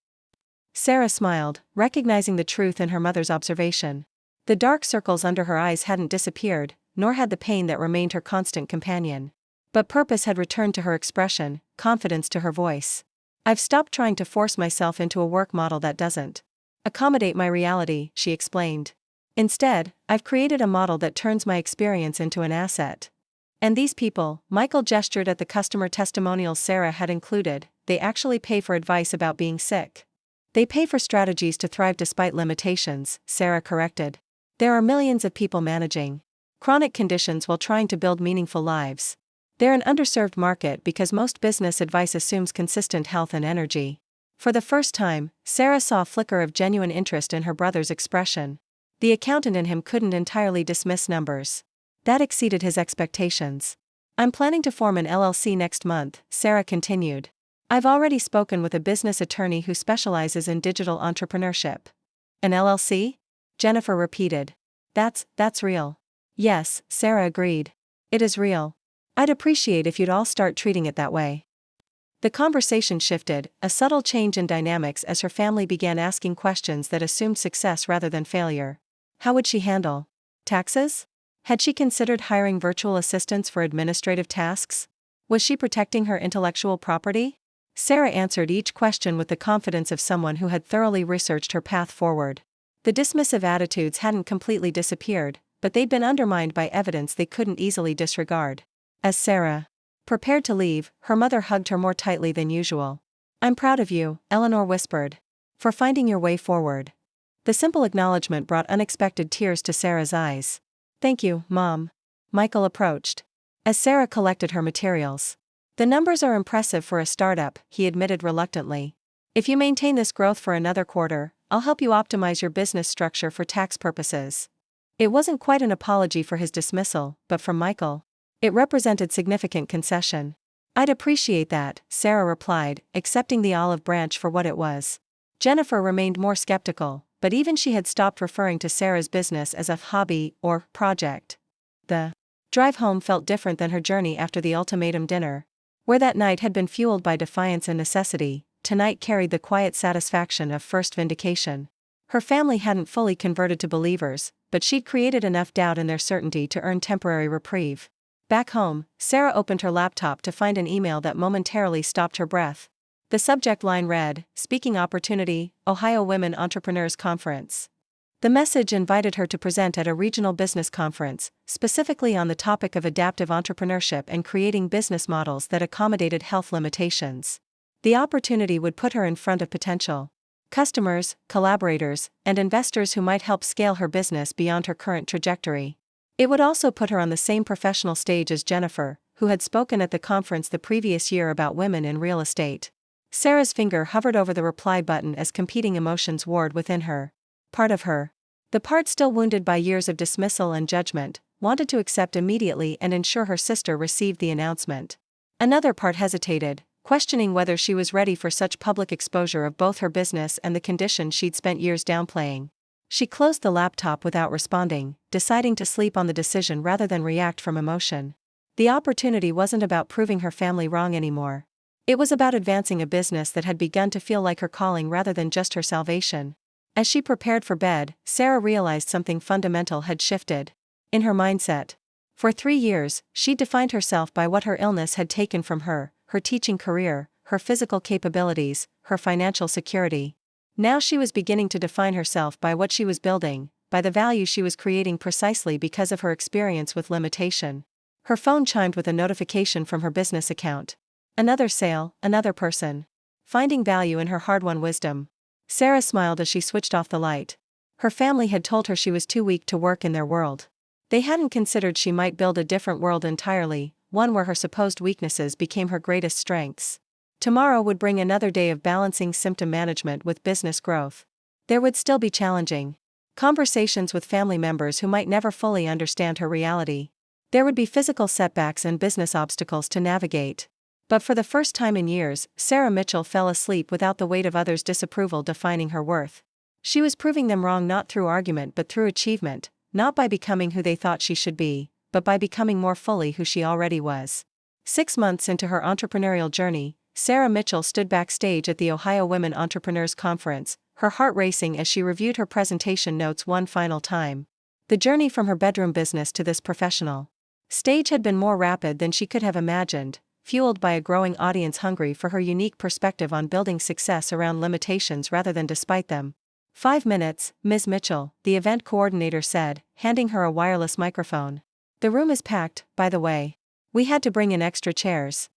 Sarah smiled, recognizing the truth in her mother's observation. The dark circles under her eyes hadn't disappeared, nor had the pain that remained her constant companion. But purpose had returned to her expression, confidence to her voice. I've stopped trying to force myself into a work model that doesn't accommodate my reality, she explained. Instead, I've created a model that turns my experience into an asset. And these people, Michael gestured at the customer testimonials Sarah had included, they actually pay for advice about being sick. They pay for strategies to thrive despite limitations, Sarah corrected. There are millions of people managing chronic conditions while trying to build meaningful lives. They're an underserved market because most business advice assumes consistent health and energy. For the first time, Sarah saw a flicker of genuine interest in her brother's expression. The accountant in him couldn't entirely dismiss numbers. That exceeded his expectations. I'm planning to form an LLC next month, Sarah continued. I've already spoken with a business attorney who specializes in digital entrepreneurship. An LLC? Jennifer repeated. That's real. Yes, Sarah agreed. It is real. I'd appreciate if you'd all start treating it that way. The conversation shifted, a subtle change in dynamics as her family began asking questions that assumed success rather than failure. How would she handle taxes? Had she considered hiring virtual assistants for administrative tasks? Was she protecting her intellectual property? Sarah answered each question with the confidence of someone who had thoroughly researched her path forward. The dismissive attitudes hadn't completely disappeared, but they'd been undermined by evidence they couldn't easily disregard. As Sarah prepared to leave, her mother hugged her more tightly than usual. I'm proud of you, Eleanor whispered, for finding your way forward. The simple acknowledgement brought unexpected tears to Sarah's eyes. Thank you, Mom. Michael approached. As Sarah collected her materials. The numbers are impressive for a startup, he admitted reluctantly. If you maintain this growth for another quarter, I'll help you optimize your business structure for tax purposes. It wasn't quite an apology for his dismissal, but from Michael, it represented significant concession. I'd appreciate that, Sarah replied, accepting the olive branch for what it was. Jennifer remained more skeptical, but even she had stopped referring to Sarah's business as a hobby or project. The drive home felt different than her journey after the ultimatum dinner. Where that night had been fueled by defiance and necessity, tonight carried the quiet satisfaction of first vindication. Her family hadn't fully converted to believers, but she'd created enough doubt in their certainty to earn temporary reprieve. Back home, Sarah opened her laptop to find an email that momentarily stopped her breath. The subject line read, Speaking Opportunity, Ohio Women Entrepreneurs Conference. The message invited her to present at a regional business conference, specifically on the topic of adaptive entrepreneurship and creating business models that accommodated health limitations. The opportunity would put her in front of potential customers, collaborators, and investors who might help scale her business beyond her current trajectory. It would also put her on the same professional stage as Jennifer, who had spoken at the conference the previous year about women in real estate. Sarah's finger hovered over the reply button as competing emotions warred within her. Part of her, the part still wounded by years of dismissal and judgment, wanted to accept immediately and ensure her sister received the announcement. Another part hesitated, questioning whether she was ready for such public exposure of both her business and the condition she'd spent years downplaying. She closed the laptop without responding, deciding to sleep on the decision rather than react from emotion. The opportunity wasn't about proving her family wrong anymore. It was about advancing a business that had begun to feel like her calling rather than just her salvation. As she prepared for bed, Sarah realized something fundamental had shifted. In her mindset. For 3 years, she defined herself by what her illness had taken from her teaching career, her physical capabilities, her financial security. Now she was beginning to define herself by what she was building, by the value she was creating precisely because of her experience with limitation. Her phone chimed with a notification from her business account. Another sale, another person. Finding value in her hard-won wisdom. Sarah smiled as she switched off the light. Her family had told her she was too weak to work in their world. They hadn't considered she might build a different world entirely, one where her supposed weaknesses became her greatest strengths. Tomorrow would bring another day of balancing symptom management with business growth. There would still be challenging conversations with family members who might never fully understand her reality. There would be physical setbacks and business obstacles to navigate. But for the first time in years, Sarah Mitchell fell asleep without the weight of others' disapproval defining her worth. She was proving them wrong not through argument but through achievement, not by becoming who they thought she should be, but by becoming more fully who she already was. 6 months into her entrepreneurial journey, Sarah Mitchell stood backstage at the Ohio Women Entrepreneurs Conference, her heart racing as she reviewed her presentation notes one final time. The journey from her bedroom business to this professional stage had been more rapid than she could have imagined, fueled by a growing audience hungry for her unique perspective on building success around limitations rather than despite them. 5 minutes, Ms. Mitchell, the event coordinator said, handing her a wireless microphone. The room is packed, by the way. We had to bring in extra chairs.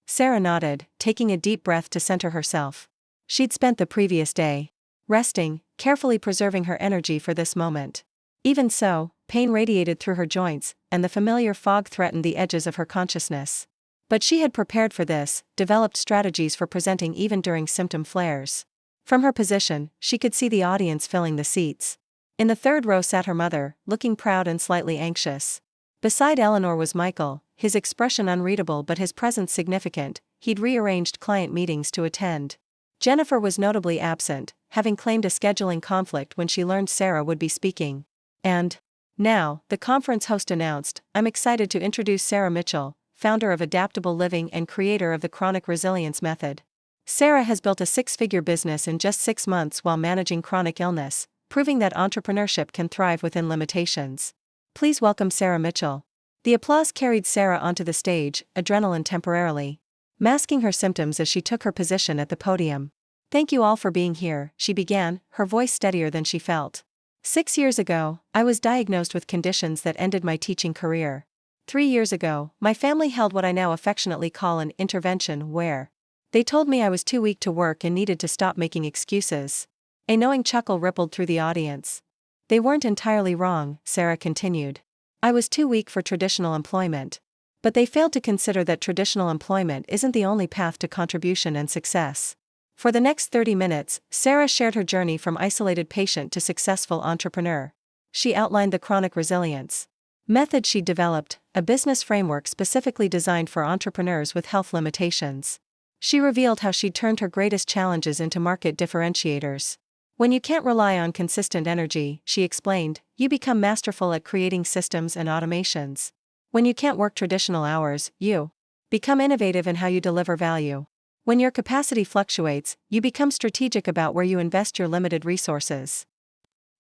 Sarah nodded, taking a deep breath to center herself. She'd spent the previous day resting, carefully preserving her energy for this moment. Even so, pain radiated through her joints, and the familiar fog threatened the edges of her consciousness. But she had prepared for this, developed strategies for presenting even during symptom flares. From her position, she could see the audience filling the seats. In the third row sat her mother, looking proud and slightly anxious. Beside Eleanor was Michael, his expression unreadable but his presence significant. He'd rearranged client meetings to attend. Jennifer was notably absent, having claimed a scheduling conflict when she learned Sarah would be speaking. And now, the conference host announced, "I'm excited to introduce Sarah Mitchell, founder of Adaptable Living and creator of the Chronic Resilience Method." Sarah has built a 6-figure business in just 6 months while managing chronic illness, proving that entrepreneurship can thrive within limitations. Please welcome Sarah Mitchell. The applause carried Sarah onto the stage, adrenaline temporarily masking her symptoms as she took her position at the podium. "Thank you all for being here," she began, her voice steadier than she felt. 6 years ago, I was diagnosed with conditions that ended my teaching career. 3 years ago, my family held what I now affectionately call an intervention where they told me I was too weak to work and needed to stop making excuses. A knowing chuckle rippled through the audience. They weren't entirely wrong, Sarah continued. I was too weak for traditional employment. But they failed to consider that traditional employment isn't the only path to contribution and success. For the next 30 minutes, Sarah shared her journey from isolated patient to successful entrepreneur. She outlined the chronic resilience method she'd developed, a business framework specifically designed for entrepreneurs with health limitations. She revealed how she'd turned her greatest challenges into market differentiators. When you can't rely on consistent energy, she explained, you become masterful at creating systems and automations. When you can't work traditional hours, you become innovative in how you deliver value. When your capacity fluctuates, you become strategic about where you invest your limited resources.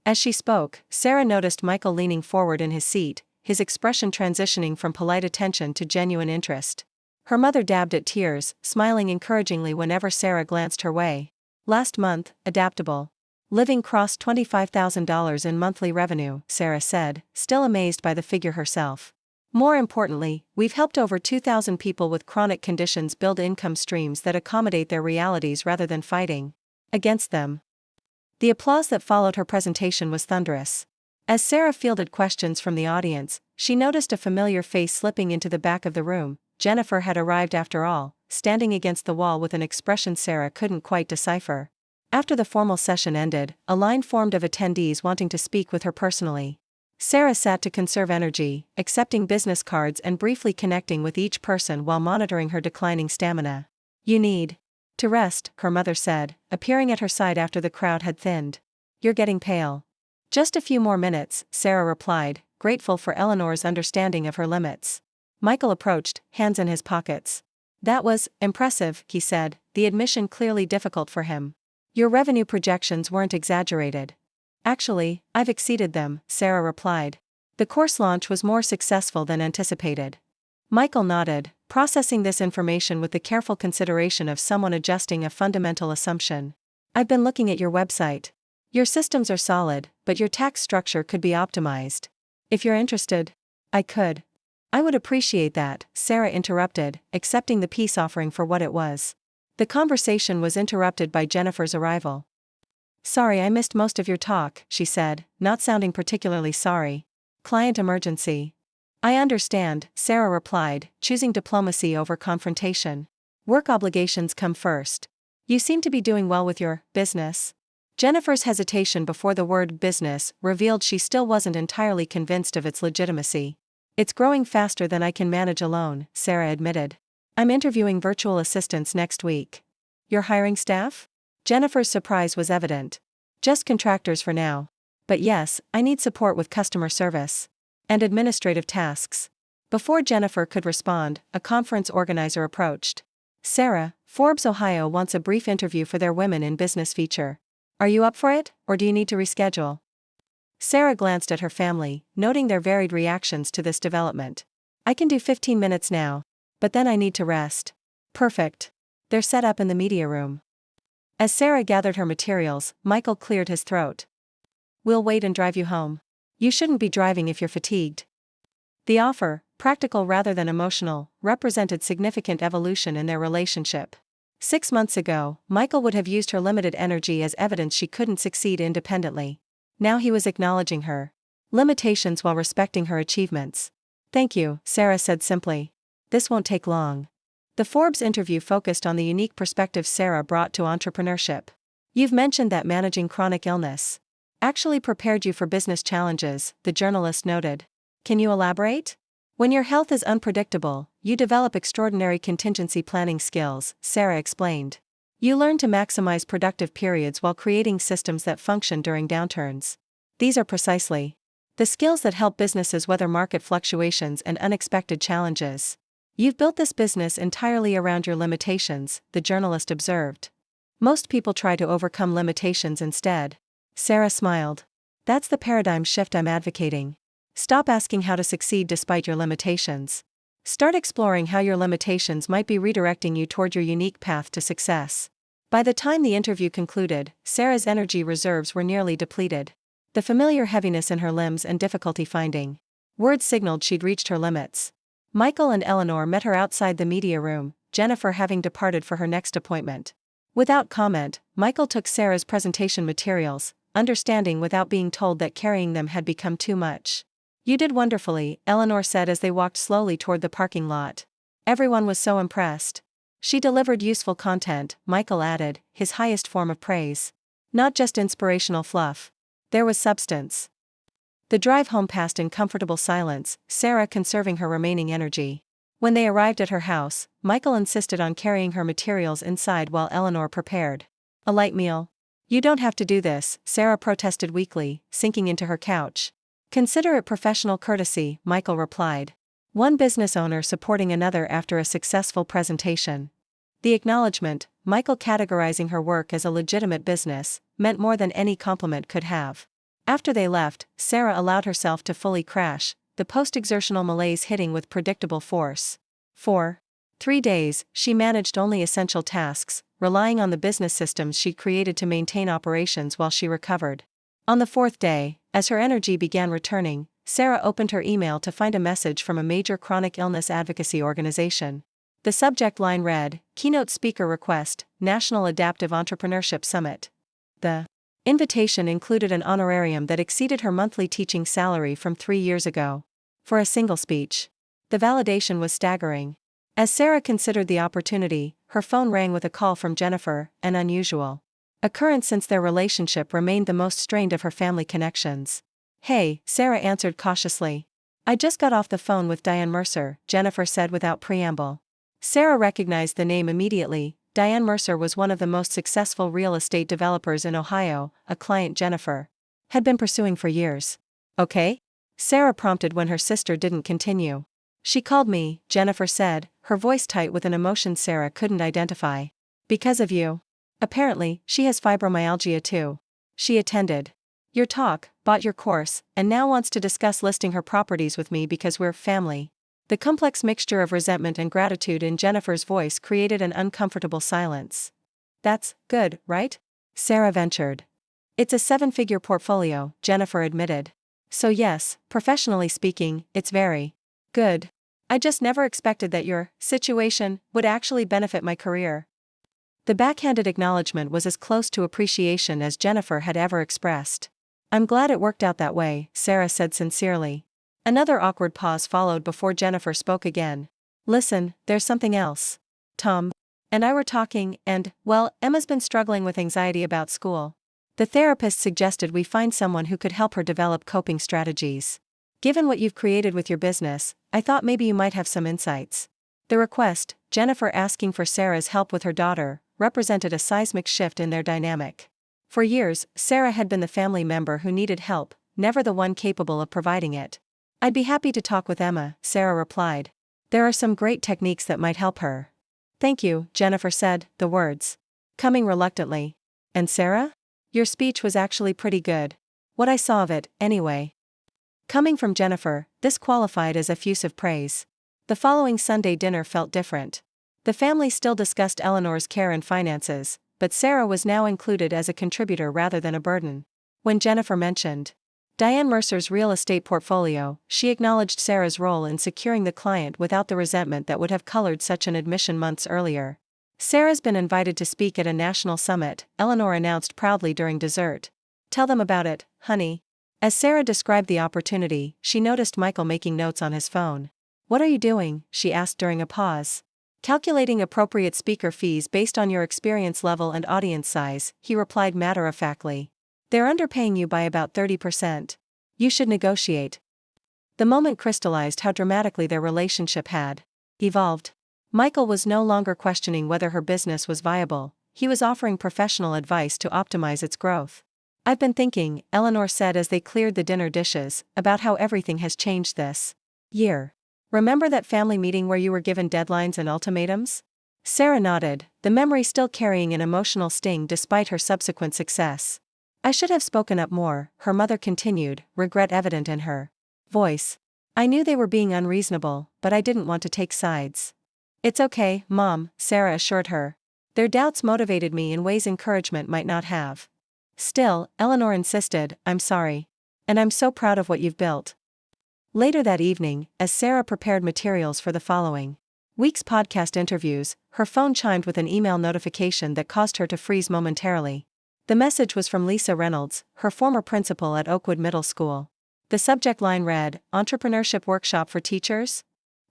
As she spoke, Sarah noticed Michael leaning forward in his seat, his expression transitioning from polite attention to genuine interest. Her mother dabbed at tears, smiling encouragingly whenever Sarah glanced her way. Last month, Adaptable Living crossed $25,000 in monthly revenue, Sarah said, still amazed by the figure herself. More importantly, we've helped over 2,000 people with chronic conditions build income streams that accommodate their realities rather than fighting against them. The applause that followed her presentation was thunderous. As Sarah fielded questions from the audience, she noticed a familiar face slipping into the back of the room. Jennifer had arrived after all, standing against the wall with an expression Sarah couldn't quite decipher. After the formal session ended, a line formed of attendees wanting to speak with her personally. Sarah sat to conserve energy, accepting business cards and briefly connecting with each person while monitoring her declining stamina. You need to rest, her mother said, appearing at her side after the crowd had thinned. You're getting pale. Just a few more minutes, Sarah replied, grateful for Eleanor's understanding of her limits. Michael approached, hands in his pockets. That was impressive, he said, the admission clearly difficult for him. Your revenue projections weren't exaggerated. Actually, I've exceeded them, Sarah replied. The course launch was more successful than anticipated. Michael nodded, processing this information with the careful consideration of someone adjusting a fundamental assumption. I've been looking at your website. Your systems are solid, but your tax structure could be optimized. If you're interested, I could. I would appreciate that, Sarah interrupted, accepting the peace offering for what it was. The conversation was interrupted by Jennifer's arrival. Sorry, I missed most of your talk, she said, not sounding particularly sorry. Client emergency. I understand, Sarah replied, choosing diplomacy over confrontation. Work obligations come first. You seem to be doing well with your business. Jennifer's hesitation before the word business revealed she still wasn't entirely convinced of its legitimacy. It's growing faster than I can manage alone, Sarah admitted. I'm interviewing virtual assistants next week. You're hiring staff? Jennifer's surprise was evident. Just contractors for now. But yes, I need support with customer service and administrative tasks. Before Jennifer could respond, a conference organizer approached. Sarah, Forbes Ohio wants a brief interview for their Women in Business feature. Are you up for it, or do you need to reschedule? Sarah glanced at her family, noting their varied reactions to this development. I can do 15 minutes now, but then I need to rest. Perfect. They're set up in the media room. As Sarah gathered her materials, Michael cleared his throat. We'll wait and drive you home. You shouldn't be driving if you're fatigued. The offer, practical rather than emotional, represented significant evolution in their relationship. 6 months ago, Michael would have used her limited energy as evidence she couldn't succeed independently. Now he was acknowledging her limitations while respecting her achievements. Thank you, Sarah said simply. This won't take long. The Forbes interview focused on the unique perspective Sarah brought to entrepreneurship. You've mentioned that managing chronic illness actually prepared you for business challenges, the journalist noted. Can you elaborate? When your health is unpredictable, you develop extraordinary contingency planning skills, Sarah explained. You learn to maximize productive periods while creating systems that function during downturns. These are precisely the skills that help businesses weather market fluctuations and unexpected challenges. You've built this business entirely around your limitations, the journalist observed. Most people try to overcome limitations instead. Sarah smiled. That's the paradigm shift I'm advocating. Stop asking how to succeed despite your limitations. Start exploring how your limitations might be redirecting you toward your unique path to success. By the time the interview concluded, Sarah's energy reserves were nearly depleted. The familiar heaviness in her limbs and difficulty finding words signaled she'd reached her limits. Michael and Eleanor met her outside the media room, Jennifer having departed for her next appointment. Without comment, Michael took Sarah's presentation materials, understanding without being told that carrying them had become too much. You did wonderfully, Eleanor said as they walked slowly toward the parking lot. Everyone was so impressed. She delivered useful content, Michael added, his highest form of praise. Not just inspirational fluff. There was substance. The drive home passed in comfortable silence, Sarah conserving her remaining energy. When they arrived at her house, Michael insisted on carrying her materials inside while Eleanor prepared a light meal. You don't have to do this, Sarah protested weakly, sinking into her couch. Consider it professional courtesy, Michael replied. One business owner supporting another after a successful presentation. The acknowledgement, Michael categorizing her work as a legitimate business, meant more than any compliment could have. After they left, Sarah allowed herself to fully crash, the post-exertional malaise hitting with predictable force. For 3 days, she managed only essential tasks, relying on the business systems she'd created to maintain operations while she recovered. On the 4th day, as her energy began returning, Sarah opened her email to find a message from a major chronic illness advocacy organization. The subject line read, Keynote Speaker Request, National Adaptive Entrepreneurship Summit. The invitation included an honorarium that exceeded her monthly teaching salary from 3 years ago. For a single speech. The validation was staggering. As Sarah considered the opportunity, her phone rang with a call from Jennifer, an unusual occurrence since their relationship remained the most strained of her family connections. Hey, Sarah answered cautiously. I just got off the phone with Diane Mercer, Jennifer said without preamble. Sarah recognized the name immediately, Diane Mercer was one of the most successful real estate developers in Ohio, a client Jennifer had been pursuing for years. Okay? Sarah prompted when her sister didn't continue. She called me, Jennifer said, her voice tight with an emotion Sarah couldn't identify. Because of you. Apparently, she has fibromyalgia too. She attended your talk, bought your course, and now wants to discuss listing her properties with me because we're family. The complex mixture of resentment and gratitude in Jennifer's voice created an uncomfortable silence. That's good, right? Sarah ventured. It's a 7-figure portfolio, Jennifer admitted. So yes, professionally speaking, it's very good. I just never expected that your situation would actually benefit my career. The backhanded acknowledgement was as close to appreciation as Jennifer had ever expressed. I'm glad it worked out that way, Sarah said sincerely. Another awkward pause followed before Jennifer spoke again. Listen, there's something else. Tom and I were talking, and, well, Emma's been struggling with anxiety about school. The therapist suggested we find someone who could help her develop coping strategies. Given what you've created with your business, I thought maybe you might have some insights. The request, Jennifer asking for Sarah's help with her daughter, represented a seismic shift in their dynamic. For years, Sarah had been the family member who needed help, never the one capable of providing it. I'd be happy to talk with Emma, Sarah replied. There are some great techniques that might help her. Thank you, Jennifer said, the words coming reluctantly. And Sarah? Your speech was actually pretty good. What I saw of it, anyway. Coming from Jennifer, this qualified as effusive praise. The following Sunday dinner felt different. The family still discussed Eleanor's care and finances, but Sarah was now included as a contributor rather than a burden. When Jennifer mentioned Diane Mercer's real estate portfolio, she acknowledged Sarah's role in securing the client without the resentment that would have colored such an admission months earlier. Sarah's been invited to speak at a national summit, Eleanor announced proudly during dessert. Tell them about it, honey. As Sarah described the opportunity, she noticed Michael making notes on his phone. What are you doing? She asked during a pause. Calculating appropriate speaker fees based on your experience level and audience size, he replied matter-of-factly. They're underpaying you by about 30%. You should negotiate. The moment crystallized how dramatically their relationship had evolved. Michael was no longer questioning whether her business was viable, he was offering professional advice to optimize its growth. I've been thinking, Eleanor said as they cleared the dinner dishes, about how everything has changed this year. Remember that family meeting where you were given deadlines and ultimatums? Sarah nodded, the memory still carrying an emotional sting despite her subsequent success. I should have spoken up more, her mother continued, regret evident in her voice. I knew they were being unreasonable, but I didn't want to take sides. It's okay, Mom, Sarah assured her. Their doubts motivated me in ways encouragement might not have. Still, Eleanor insisted, I'm sorry. And I'm so proud of what you've built. Later that evening, as Sarah prepared materials for the following week's podcast interviews, her phone chimed with an email notification that caused her to freeze momentarily. The message was from Lisa Reynolds, her former principal at Oakwood Middle School. The subject line read, Entrepreneurship Workshop for Teachers?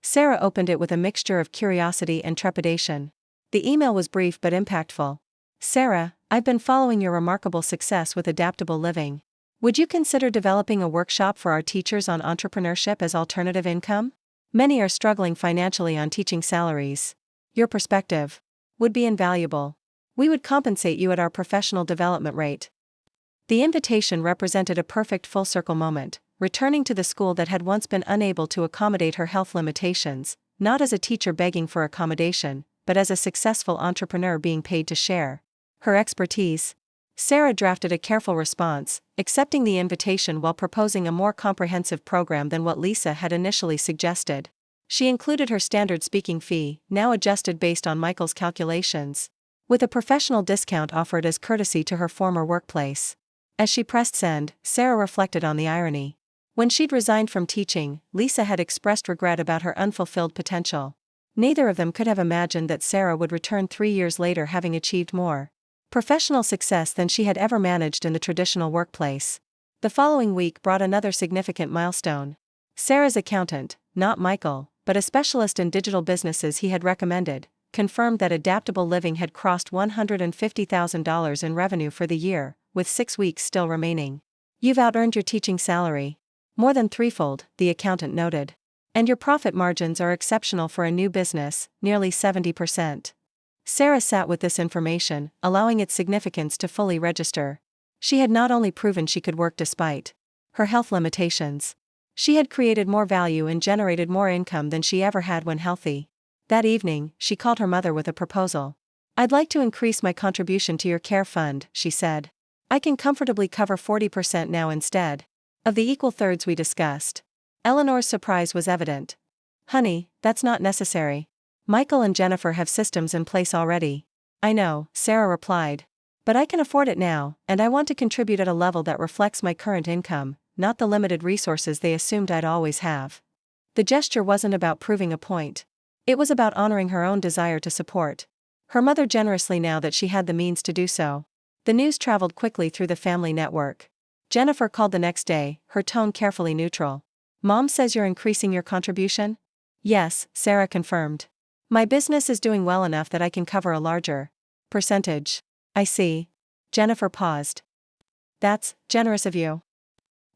Sarah opened it with a mixture of curiosity and trepidation. The email was brief but impactful. Sarah, I've been following your remarkable success with adaptable living. Would you consider developing a workshop for our teachers on entrepreneurship as alternative income? Many are struggling financially on teaching salaries. Your perspective would be invaluable. We would compensate you at our professional development rate. The invitation represented a perfect full-circle moment, returning to the school that had once been unable to accommodate her health limitations, not as a teacher begging for accommodation, but as a successful entrepreneur being paid to share her expertise. Sarah drafted a careful response, accepting the invitation while proposing a more comprehensive program than what Lisa had initially suggested. She included her standard speaking fee, now adjusted based on Michael's calculations, with a professional discount offered as courtesy to her former workplace. As she pressed send, Sarah reflected on the irony. When she'd resigned from teaching, Lisa had expressed regret about her unfulfilled potential. Neither of them could have imagined that Sarah would return 3 years later having achieved more professional success than she had ever managed in the traditional workplace. The following week brought another significant milestone. Sarah's accountant, not Michael, but a specialist in digital businesses he had recommended, confirmed that adaptable living had crossed $150,000 in revenue for the year, with 6 weeks still remaining. You've out-earned your teaching salary. More than threefold, the accountant noted. And your profit margins are exceptional for a new business, nearly 70%. Sarah sat with this information, allowing its significance to fully register. She had not only proven she could work despite her health limitations, she had created more value and generated more income than she ever had when healthy. That evening, she called her mother with a proposal. "I'd like to increase my contribution to your care fund," she said. "I can comfortably cover 40% now instead of the equal thirds we discussed." Eleanor's surprise was evident. "Honey, that's not necessary. Michael and Jennifer have systems in place already." "I know," Sarah replied. "But I can afford it now, and I want to contribute at a level that reflects my current income, not the limited resources they assumed I'd always have." The gesture wasn't about proving a point. It was about honoring her own desire to support her mother generously now that she had the means to do so. The news traveled quickly through the family network. Jennifer called the next day, her tone carefully neutral. "Mom says you're increasing your contribution?" "Yes," Sarah confirmed. "My business is doing well enough that I can cover a larger percentage." "I see." Jennifer paused. "That's generous of you."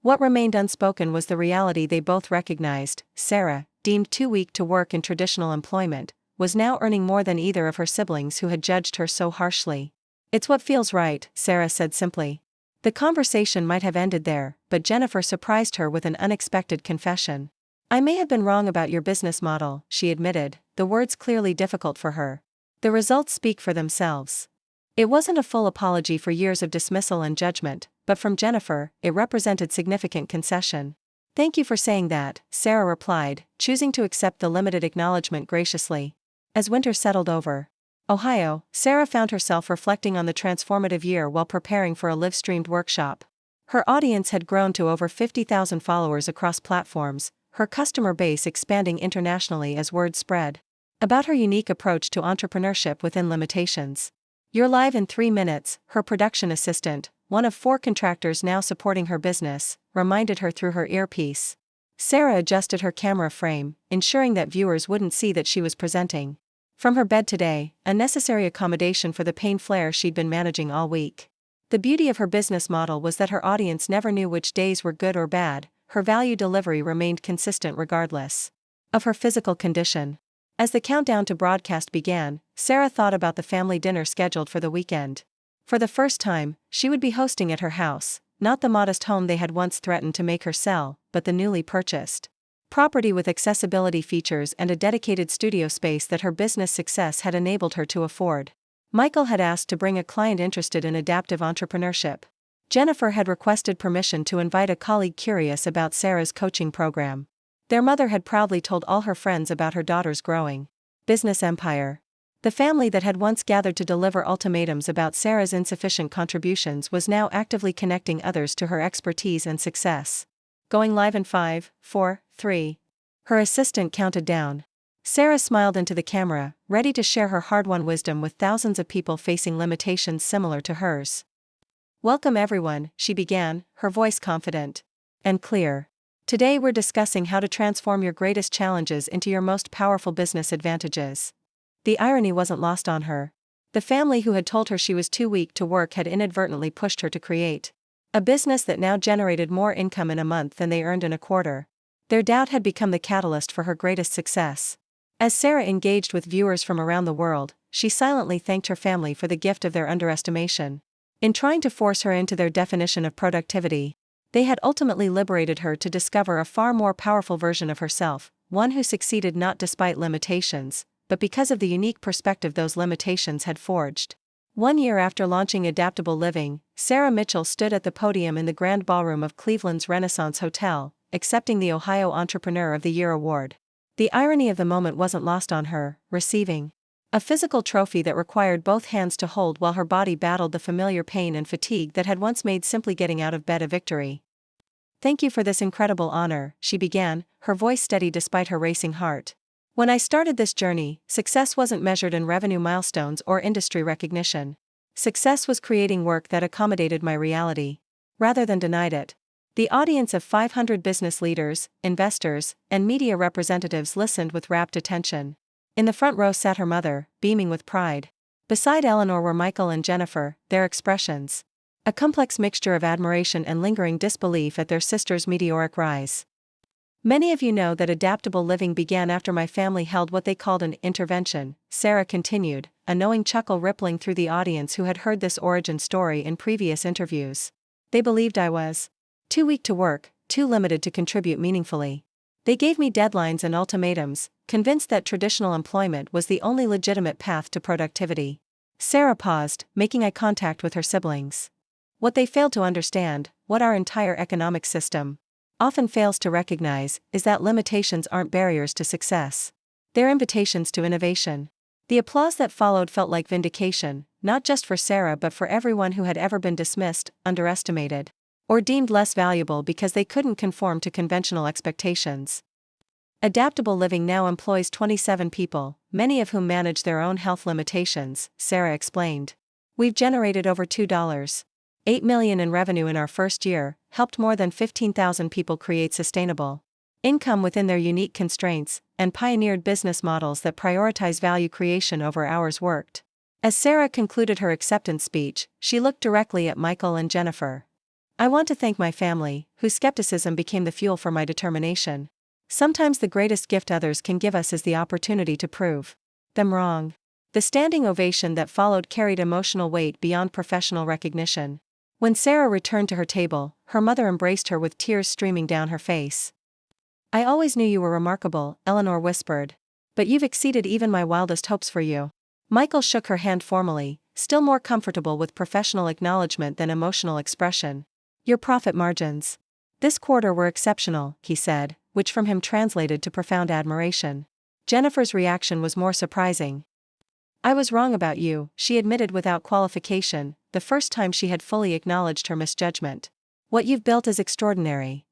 What remained unspoken was the reality they both recognized. Sarah, deemed too weak to work in traditional employment, was now earning more than either of her siblings who had judged her so harshly. "It's what feels right," Sarah said simply. The conversation might have ended there, but Jennifer surprised her with an unexpected confession. "I may have been wrong about your business model," she admitted, the words clearly difficult for her. The results speak for themselves. It wasn't a full apology for years of dismissal and judgment, but from Jennifer, it represented significant concession. "Thank you for saying that," Sarah replied, choosing to accept the limited acknowledgement graciously. As winter settled over Ohio, Sarah found herself reflecting on the transformative year while preparing for a live-streamed workshop. Her audience had grown to over 50,000 followers across platforms, her customer base expanding internationally as word spread about her unique approach to entrepreneurship within limitations. "You're live in 3 minutes," her production assistant, one of 4 contractors now supporting her business, reminded her through her earpiece. Sarah adjusted her camera frame, ensuring that viewers wouldn't see that she was presenting from her bed today, a necessary accommodation for the pain flare she'd been managing all week. The beauty of her business model was that her audience never knew which days were good or bad. Her value delivery remained consistent regardless of her physical condition. As the countdown to broadcast began, Sarah thought about the family dinner scheduled for the weekend. For the first time, she would be hosting at her house, not the modest home they had once threatened to make her sell, but the newly purchased property with accessibility features and a dedicated studio space that her business success had enabled her to afford. Michael had asked to bring a client interested in adaptive entrepreneurship. Jennifer had requested permission to invite a colleague curious about Sarah's coaching program. Their mother had proudly told all her friends about her daughter's growing business empire. The family that had once gathered to deliver ultimatums about Sarah's insufficient contributions was now actively connecting others to her expertise and success. "Going live in 5, 4, 3. Her assistant counted down. Sarah smiled into the camera, ready to share her hard-won wisdom with thousands of people facing limitations similar to hers. "Welcome everyone," she began, her voice confident and clear. "Today we're discussing how to transform your greatest challenges into your most powerful business advantages." The irony wasn't lost on her. The family who had told her she was too weak to work had inadvertently pushed her to create a business that now generated more income in a month than they earned in a quarter. Their doubt had become the catalyst for her greatest success. As Sarah engaged with viewers from around the world, she silently thanked her family for the gift of their underestimation. In trying to force her into their definition of productivity, they had ultimately liberated her to discover a far more powerful version of herself, one who succeeded not despite limitations, but because of the unique perspective those limitations had forged. 1 year after launching Adaptable Living, Sarah Mitchell stood at the podium in the Grand Ballroom of Cleveland's Renaissance Hotel, accepting the Ohio Entrepreneur of the Year award. The irony of the moment wasn't lost on her, receiving a physical trophy that required both hands to hold while her body battled the familiar pain and fatigue that had once made simply getting out of bed a victory. "Thank you for this incredible honor," she began, her voice steady despite her racing heart. "When I started this journey, success wasn't measured in revenue milestones or industry recognition. Success was creating work that accommodated my reality, rather than denied it." The audience of 500 business leaders, investors, and media representatives listened with rapt attention. In the front row sat her mother, beaming with pride. Beside Eleanor were Michael and Jennifer, their expressions a complex mixture of admiration and lingering disbelief at their sister's meteoric rise. "Many of you know that Adaptable Living began after my family held what they called an intervention," Sarah continued, a knowing chuckle rippling through the audience who had heard this origin story in previous interviews. They believed I was too weak to work, too limited to contribute meaningfully. They gave me deadlines and ultimatums, convinced that traditional employment was the only legitimate path to productivity. Sarah paused, making eye contact with her siblings. What they failed to understand, what our entire economic system often fails to recognize, is that limitations aren't barriers to success. They're invitations to innovation. The applause that followed felt like vindication, not just for Sarah but for everyone who had ever been dismissed, underestimated, or deemed less valuable because they couldn't conform to conventional expectations. Adaptable Living now employs 27 people, many of whom manage their own health limitations, Sarah explained. We've generated over $2.8 million in revenue in our first year, helped more than 15,000 people create sustainable income within their unique constraints, and pioneered business models that prioritize value creation over hours worked. As Sarah concluded her acceptance speech, she looked directly at Michael and Jennifer. I want to thank my family, whose skepticism became the fuel for my determination. Sometimes the greatest gift others can give us is the opportunity to prove them wrong. The standing ovation that followed carried emotional weight beyond professional recognition. When Sarah returned to her table, her mother embraced her with tears streaming down her face. I always knew you were remarkable, Eleanor whispered. But you've exceeded even my wildest hopes for you. Michael shook her hand formally, still more comfortable with professional acknowledgement than emotional expression. Your profit margins this quarter were exceptional, he said, which from him translated to profound admiration. Jennifer's reaction was more surprising. I was wrong about you, she admitted without qualification, the first time she had fully acknowledged her misjudgment. What you've built is extraordinary.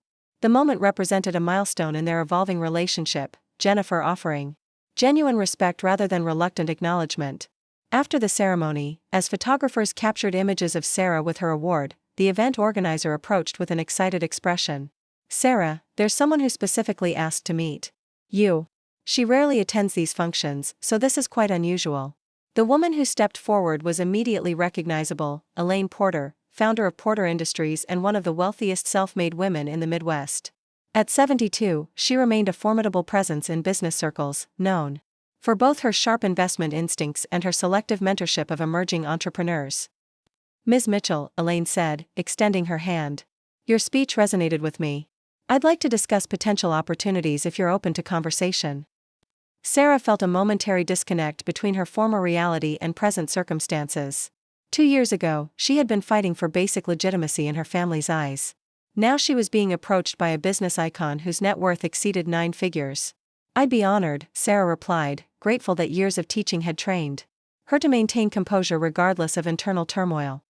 The moment represented a milestone in their evolving relationship, Jennifer offering genuine respect rather than reluctant acknowledgement. After the ceremony, as photographers captured images of Sarah with her award, the event organizer approached with an excited expression. Sarah, there's someone who specifically asked to meet you. She rarely attends these functions, so this is quite unusual. The woman who stepped forward was immediately recognizable, Elaine Porter, founder of Porter Industries and one of the wealthiest self-made women in the Midwest. At 72, she remained a formidable presence in business circles, known for both her sharp investment instincts and her selective mentorship of emerging entrepreneurs. Ms. Mitchell, Elaine said, extending her hand. Your speech resonated with me. I'd like to discuss potential opportunities if you're open to conversation. Sarah felt a momentary disconnect between her former reality and present circumstances. 2 years ago, she had been fighting for basic legitimacy in her family's eyes. Now she was being approached by a business icon whose net worth exceeded 9 figures. I'd be honored, Sarah replied, grateful that years of teaching had trained her to maintain composure regardless of internal turmoil.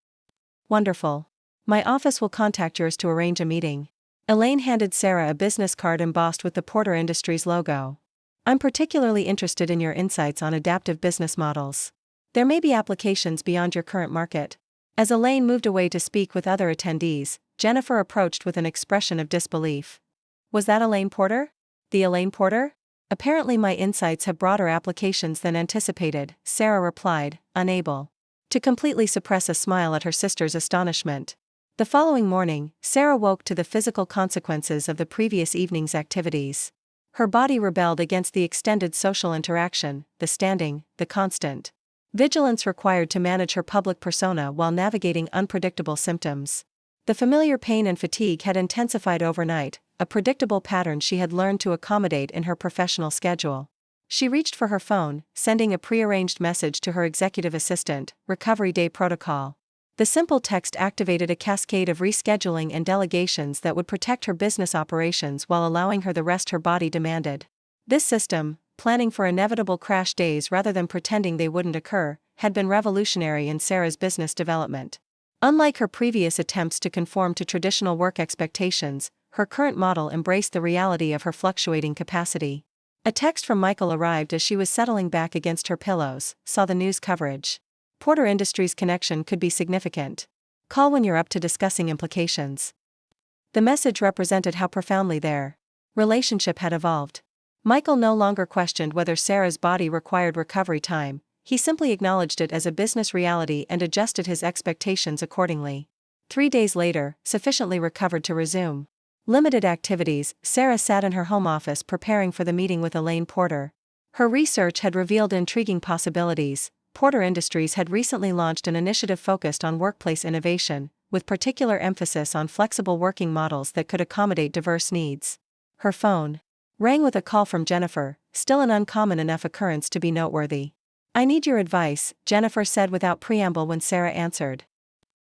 Wonderful. My office will contact yours to arrange a meeting. Elaine handed Sarah a business card embossed with the Porter Industries logo. I'm particularly interested in your insights on adaptive business models. There may be applications beyond your current market. As Elaine moved away to speak with other attendees, Jennifer approached with an expression of disbelief. Was that Elaine Porter? The Elaine Porter? Apparently my insights have broader applications than anticipated, Sarah replied, unable to completely suppress a smile at her sister's astonishment. The following morning, Sarah woke to the physical consequences of the previous evening's activities. Her body rebelled against the extended social interaction, the standing, the constant vigilance required to manage her public persona while navigating unpredictable symptoms. The familiar pain and fatigue had intensified overnight, a predictable pattern she had learned to accommodate in her professional schedule. She reached for her phone, sending a prearranged message to her executive assistant, Recovery Day Protocol. The simple text activated a cascade of rescheduling and delegations that would protect her business operations while allowing her the rest her body demanded. This system, planning for inevitable crash days rather than pretending they wouldn't occur, had been revolutionary in Sarah's business development. Unlike her previous attempts to conform to traditional work expectations, her current model embraced the reality of her fluctuating capacity. A text from Michael arrived as she was settling back against her pillows, saw the news coverage. Porter Industries' connection could be significant. Call when you're up to discussing implications. The message represented how profoundly their relationship had evolved. Michael no longer questioned whether Sarah's body required recovery time, he simply acknowledged it as a business reality and adjusted his expectations accordingly. 3 days later, sufficiently recovered to resume limited activities, Sarah sat in her home office preparing for the meeting with Elaine Porter. Her research had revealed intriguing possibilities, Porter Industries had recently launched an initiative focused on workplace innovation, with particular emphasis on flexible working models that could accommodate diverse needs. Her phone rang with a call from Jennifer, still an uncommon enough occurrence to be noteworthy. "I need your advice," Jennifer said without preamble when Sarah answered.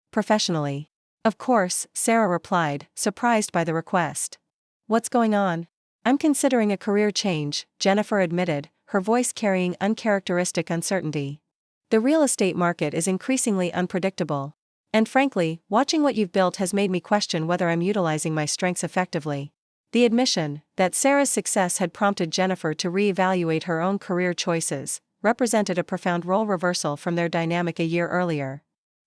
"Professionally." "Of course," Sarah replied, surprised by the request. "What's going on?" "I'm considering a career change," Jennifer admitted, her voice carrying uncharacteristic uncertainty. "The real estate market is increasingly unpredictable. And frankly, watching what you've built has made me question whether I'm utilizing my strengths effectively." The admission that Sarah's success had prompted Jennifer to reevaluate her own career choices represented a profound role reversal from their dynamic a year earlier.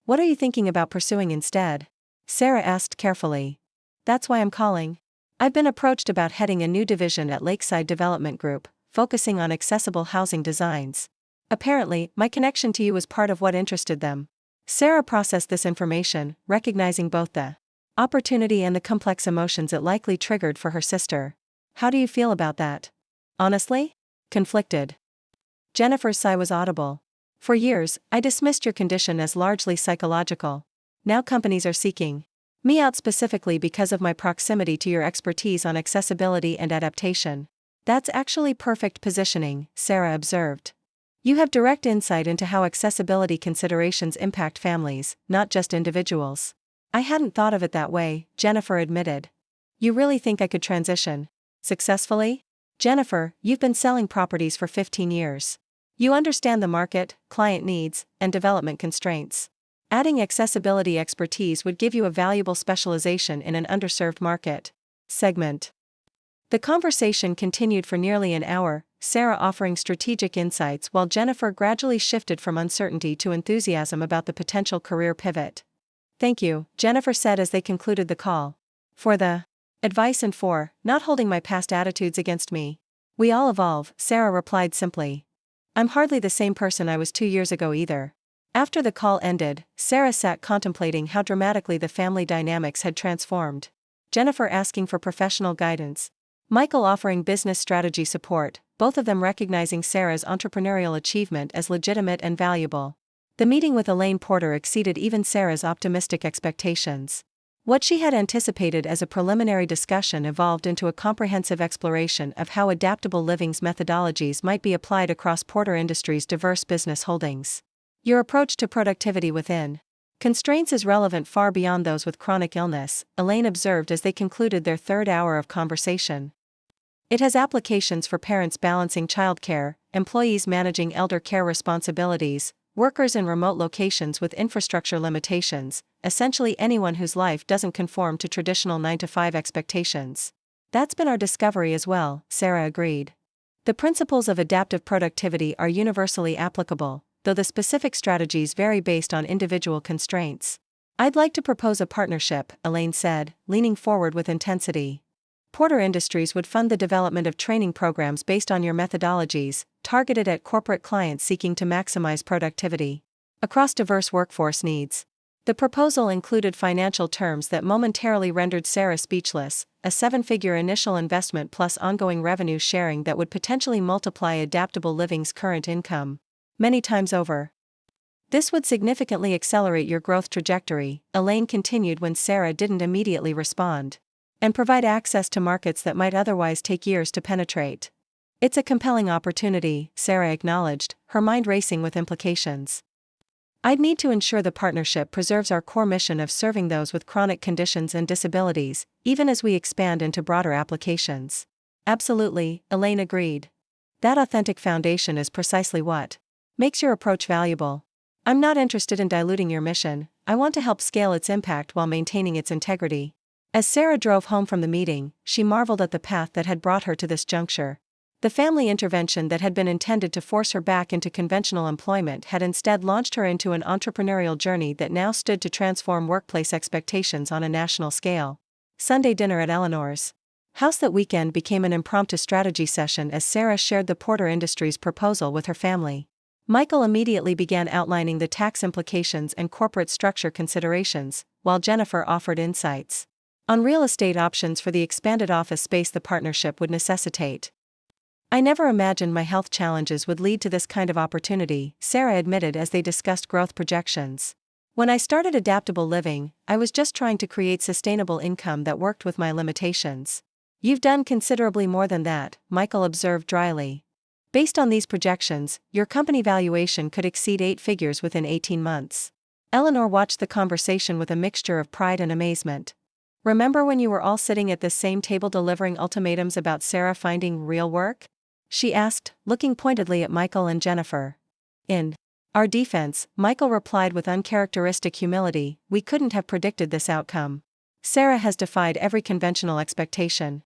"What are you thinking about pursuing instead?" Sarah asked carefully. "That's why I'm calling. I've been approached about heading a new division at Lakeside Development Group, focusing on accessible housing designs. Apparently, my connection to you was part of what interested them." Sarah processed this information, recognizing both the opportunity and the complex emotions it likely triggered for her sister. "How do you feel about that?" "Honestly? Conflicted." Jennifer's sigh was audible. "For years, I dismissed your condition as largely psychological. Now companies are seeking me out specifically because of my proximity to your expertise on accessibility and adaptation." "That's actually perfect positioning," Sarah observed. "You have direct insight into how accessibility considerations impact families, not just individuals." "I hadn't thought of it that way," Jennifer admitted. "You really think I could transition successfully?" "Jennifer, you've been selling properties for 15 years. You understand the market, client needs, and development constraints. Adding accessibility expertise would give you a valuable specialization in an underserved market segment." The conversation continued for nearly an hour, Sarah offering strategic insights while Jennifer gradually shifted from uncertainty to enthusiasm about the potential career pivot. "Thank you," Jennifer said as they concluded the call, "for the advice and for not holding my past attitudes against me." "We all evolve," Sarah replied simply. "I'm hardly the same person I was 2 years ago either." After the call ended, Sarah sat contemplating how dramatically the family dynamics had transformed. Jennifer asking for professional guidance, Michael offering business strategy support, both of them recognizing Sarah's entrepreneurial achievement as legitimate and valuable. The meeting with Elaine Porter exceeded even Sarah's optimistic expectations. What she had anticipated as a preliminary discussion evolved into a comprehensive exploration of how adaptable living's methodologies might be applied across Porter Industries' diverse business holdings. "Your approach to productivity within constraints is relevant far beyond those with chronic illness," Elaine observed as they concluded their third hour of conversation. "It has applications for parents balancing childcare, employees managing elder care responsibilities, workers in remote locations with infrastructure limitations, essentially anyone whose life doesn't conform to traditional 9-to-5 expectations." "That's been our discovery as well," Sarah agreed. "The principles of adaptive productivity are universally applicable, though the specific strategies vary based on individual constraints." "I'd like to propose a partnership," Elaine said, leaning forward with intensity. "Porter Industries would fund the development of training programs based on your methodologies, targeted at corporate clients seeking to maximize productivity across diverse workforce needs." The proposal included financial terms that momentarily rendered Sarah speechless: a 7-figure initial investment plus ongoing revenue sharing that would potentially multiply adaptable living's current income many times over. "This would significantly accelerate your growth trajectory," Elaine continued when Sarah didn't immediately respond, "and provide access to markets that might otherwise take years to penetrate." "It's a compelling opportunity," Sarah acknowledged, her mind racing with implications. "I'd need to ensure the partnership preserves our core mission of serving those with chronic conditions and disabilities, even as we expand into broader applications." "Absolutely," Elaine agreed. "That authentic foundation is precisely what makes your approach valuable. I'm not interested in diluting your mission, I want to help scale its impact while maintaining its integrity." As Sarah drove home from the meeting, she marveled at the path that had brought her to this juncture. The family intervention that had been intended to force her back into conventional employment had instead launched her into an entrepreneurial journey that now stood to transform workplace expectations on a national scale. Sunday dinner at Eleanor's house that weekend became an impromptu strategy session as Sarah shared the Porter Industries proposal with her family. Michael immediately began outlining the tax implications and corporate structure considerations, while Jennifer offered insights on real estate options for the expanded office space the partnership would necessitate. I never imagined my health challenges would lead to this kind of opportunity, Sarah admitted as they discussed growth projections. When I started adaptable living, I was just trying to create sustainable income that worked with my limitations. You've done considerably more than that, Michael observed dryly. Based on these projections, your company valuation could exceed 8 figures within 18 months. Eleanor watched the conversation with a mixture of pride and amazement. Remember when you were all sitting at this same table delivering ultimatums about Sarah finding real work? She asked, looking pointedly at Michael and Jennifer. In our defense, Michael replied with uncharacteristic humility, we couldn't have predicted this outcome. Sarah has defied every conventional expectation.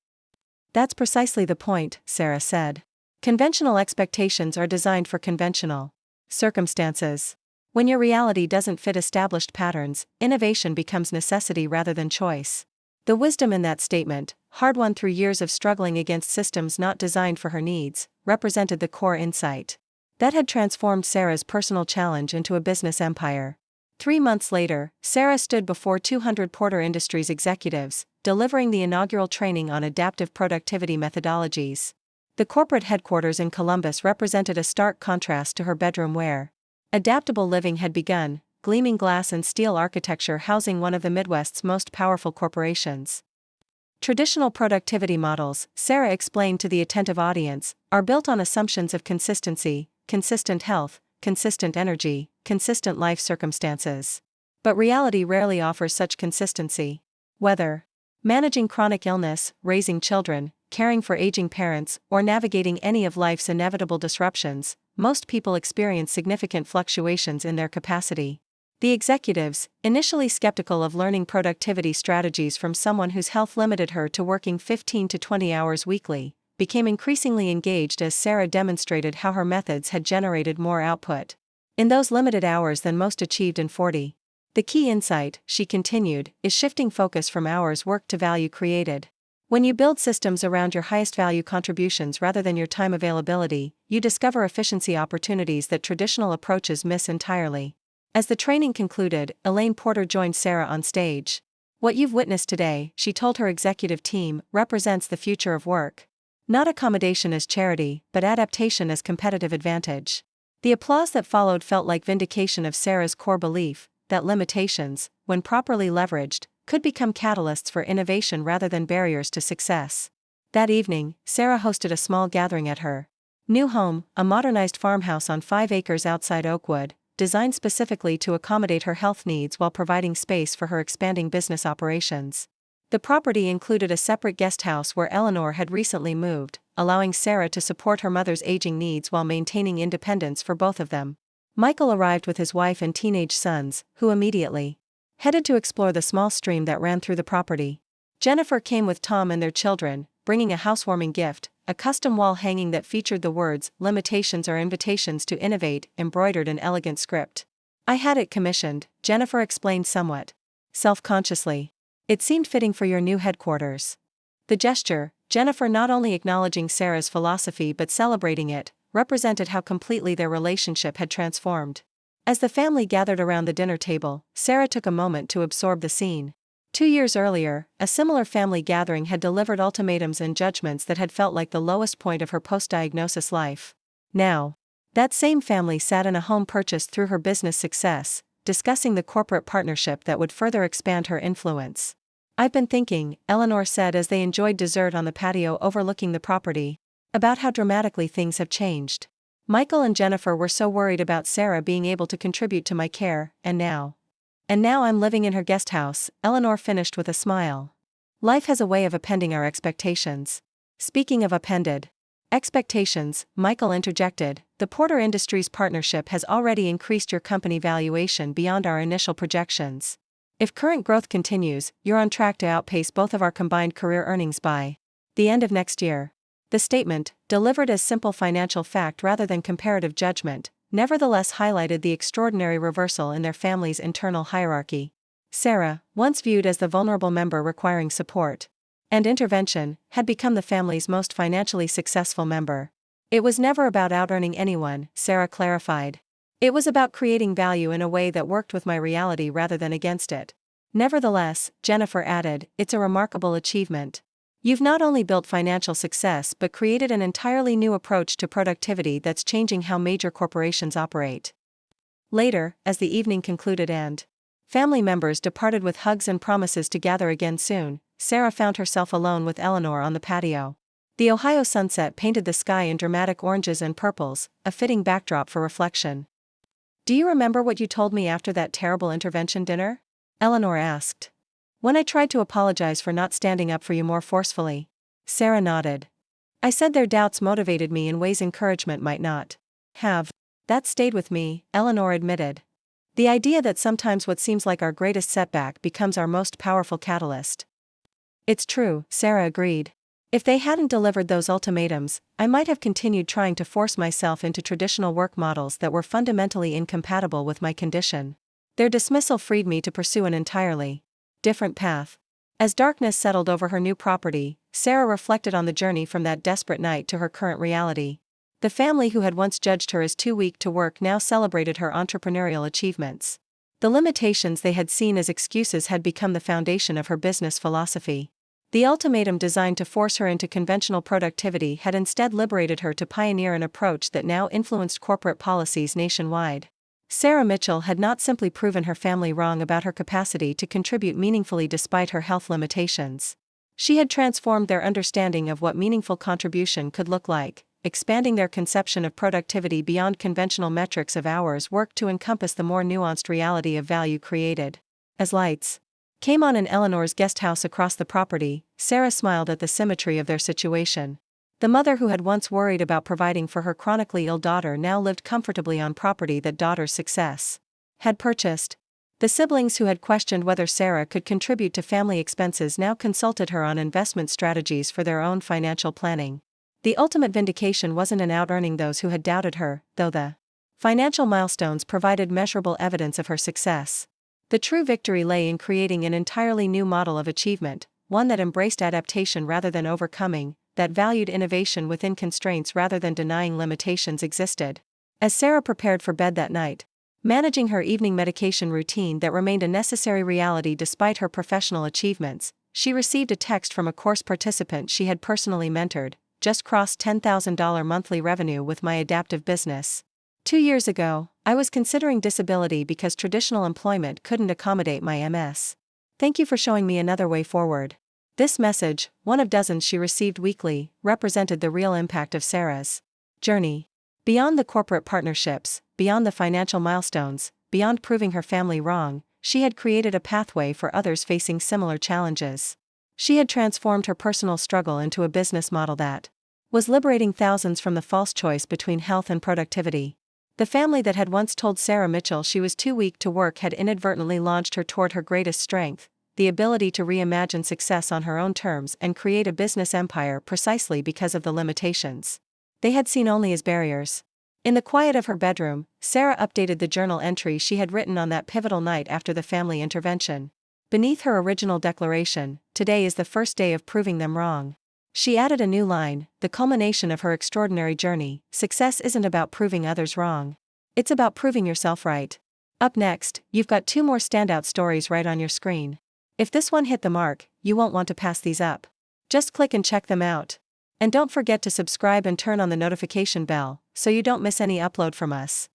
That's precisely the point, Sarah said. Conventional expectations are designed for conventional circumstances. When your reality doesn't fit established patterns, innovation becomes necessity rather than choice. The wisdom in that statement, hard won through years of struggling against systems not designed for her needs, represented the core insight that had transformed Sarah's personal challenge into a business empire. 3 months later, Sarah stood before 200 Porter Industries executives, delivering the inaugural training on adaptive productivity methodologies. The corporate headquarters in Columbus represented a stark contrast to her bedroom where adaptable living had begun, gleaming glass and steel architecture housing one of the Midwest's most powerful corporations. Traditional productivity models, Sarah explained to the attentive audience, are built on assumptions of consistency, consistent health, consistent energy, consistent life circumstances. But reality rarely offers such consistency. Whether managing chronic illness, raising children, caring for aging parents, or navigating any of life's inevitable disruptions, most people experience significant fluctuations in their capacity. The executives, initially skeptical of learning productivity strategies from someone whose health limited her to working 15 to 20 hours weekly, became increasingly engaged as Sarah demonstrated how her methods had generated more output in those limited hours than most achieved in 40. The key insight, she continued, is shifting focus from hours worked to value created. When you build systems around your highest value contributions rather than your time availability, you discover efficiency opportunities that traditional approaches miss entirely. As the training concluded, Elaine Porter joined Sarah on stage. What you've witnessed today, she told her executive team, represents the future of work. Not accommodation as charity, but adaptation as competitive advantage. The applause that followed felt like vindication of Sarah's core belief that limitations, when properly leveraged, could become catalysts for innovation rather than barriers to success. That evening, Sarah hosted a small gathering at her new home, a modernized farmhouse on 5 acres outside Oakwood, designed specifically to accommodate her health needs while providing space for her expanding business operations. The property included a separate guest house where Eleanor had recently moved, allowing Sarah to support her mother's aging needs while maintaining independence for both of them. Michael arrived with his wife and teenage sons, who immediately headed to explore the small stream that ran through the property. Jennifer came with Tom and their children, bringing a housewarming gift, a custom wall hanging that featured the words, "Limitations are invitations to innovate," embroidered in elegant script. I had it commissioned, Jennifer explained somewhat self-consciously. It seemed fitting for your new headquarters. The gesture, Jennifer not only acknowledging Sarah's philosophy but celebrating it, represented how completely their relationship had transformed. As the family gathered around the dinner table, Sarah took a moment to absorb the scene. 2 years earlier, a similar family gathering had delivered ultimatums and judgments that had felt like the lowest point of her post-diagnosis life. Now, that same family sat in a home purchased through her business success, discussing the corporate partnership that would further expand her influence. I've been thinking, Eleanor said as they enjoyed dessert on the patio overlooking the property, about how dramatically things have changed. Michael and Jennifer were so worried about Sarah being able to contribute to my care, and now I'm living in her guest house, Eleanor finished with a smile. Life has a way of appending our expectations. Speaking of appended expectations, Michael interjected, the Porter Industries partnership has already increased your company valuation beyond our initial projections. If current growth continues, you're on track to outpace both of our combined career earnings by the end of next year. The statement, delivered as simple financial fact rather than comparative judgment, nevertheless highlighted the extraordinary reversal in their family's internal hierarchy. Sarah, once viewed as the vulnerable member requiring support and intervention, had become the family's most financially successful member. It was never about outearning anyone, Sarah clarified. It was about creating value in a way that worked with my reality rather than against it. Nevertheless, Jennifer added, it's a remarkable achievement. You've not only built financial success but created an entirely new approach to productivity that's changing how major corporations operate. Later, as the evening concluded and family members departed with hugs and promises to gather again soon, Sarah found herself alone with Eleanor on the patio. The Ohio sunset painted the sky in dramatic oranges and purples, a fitting backdrop for reflection. "Do you remember what you told me after that terrible intervention dinner?" Eleanor asked. "When I tried to apologize for not standing up for you more forcefully." Sarah nodded. "I said their doubts motivated me in ways encouragement might not have." "That stayed with me," Eleanor admitted. "The idea that sometimes what seems like our greatest setback becomes our most powerful catalyst." "It's true," Sarah agreed. "If they hadn't delivered those ultimatums, I might have continued trying to force myself into traditional work models that were fundamentally incompatible with my condition. Their dismissal freed me to pursue an entirely different path." As darkness settled over her new property, Sarah reflected on the journey from that desperate night to her current reality. The family who had once judged her as too weak to work now celebrated her entrepreneurial achievements. The limitations they had seen as excuses had become the foundation of her business philosophy. The ultimatum designed to force her into conventional productivity had instead liberated her to pioneer an approach that now influenced corporate policies nationwide. Sarah Mitchell had not simply proven her family wrong about her capacity to contribute meaningfully despite her health limitations. She had transformed their understanding of what meaningful contribution could look like, expanding their conception of productivity beyond conventional metrics of hours worked to encompass the more nuanced reality of value created. As lights came on in Eleanor's guest house across the property, Sarah smiled at the symmetry of their situation. The mother who had once worried about providing for her chronically ill daughter now lived comfortably on property that daughter's success had purchased. The siblings who had questioned whether Sarah could contribute to family expenses now consulted her on investment strategies for their own financial planning. The ultimate vindication wasn't in outearning those who had doubted her, though the financial milestones provided measurable evidence of her success. The true victory lay in creating an entirely new model of achievement, one that embraced adaptation rather than overcoming, that valued innovation within constraints rather than denying limitations existed. As Sarah prepared for bed that night, managing her evening medication routine that remained a necessary reality despite her professional achievements, she received a text from a course participant she had personally mentored. "Just crossed $10,000 monthly revenue with my adaptive business. 2 years ago, I was considering disability because traditional employment couldn't accommodate my MS. Thank you for showing me another way forward." This message, one of dozens she received weekly, represented the real impact of Sarah's journey. Beyond the corporate partnerships, beyond the financial milestones, beyond proving her family wrong, she had created a pathway for others facing similar challenges. She had transformed her personal struggle into a business model that was liberating thousands from the false choice between health and productivity. The family that had once told Sarah Mitchell she was too weak to work had inadvertently launched her toward her greatest strength, the ability to reimagine success on her own terms and create a business empire precisely because of the limitations they had seen only as barriers. In the quiet of her bedroom, Sarah updated the journal entry she had written on that pivotal night after the family intervention. Beneath her original declaration, "Today is the first day of proving them wrong," she added a new line, the culmination of her extraordinary journey: "Success isn't about proving others wrong. It's about proving yourself right." Up next, you've got 2 more standout stories right on your screen. If this one hit the mark, you won't want to pass these up. Just click and check them out. And don't forget to subscribe and turn on the notification bell, so you don't miss any upload from us.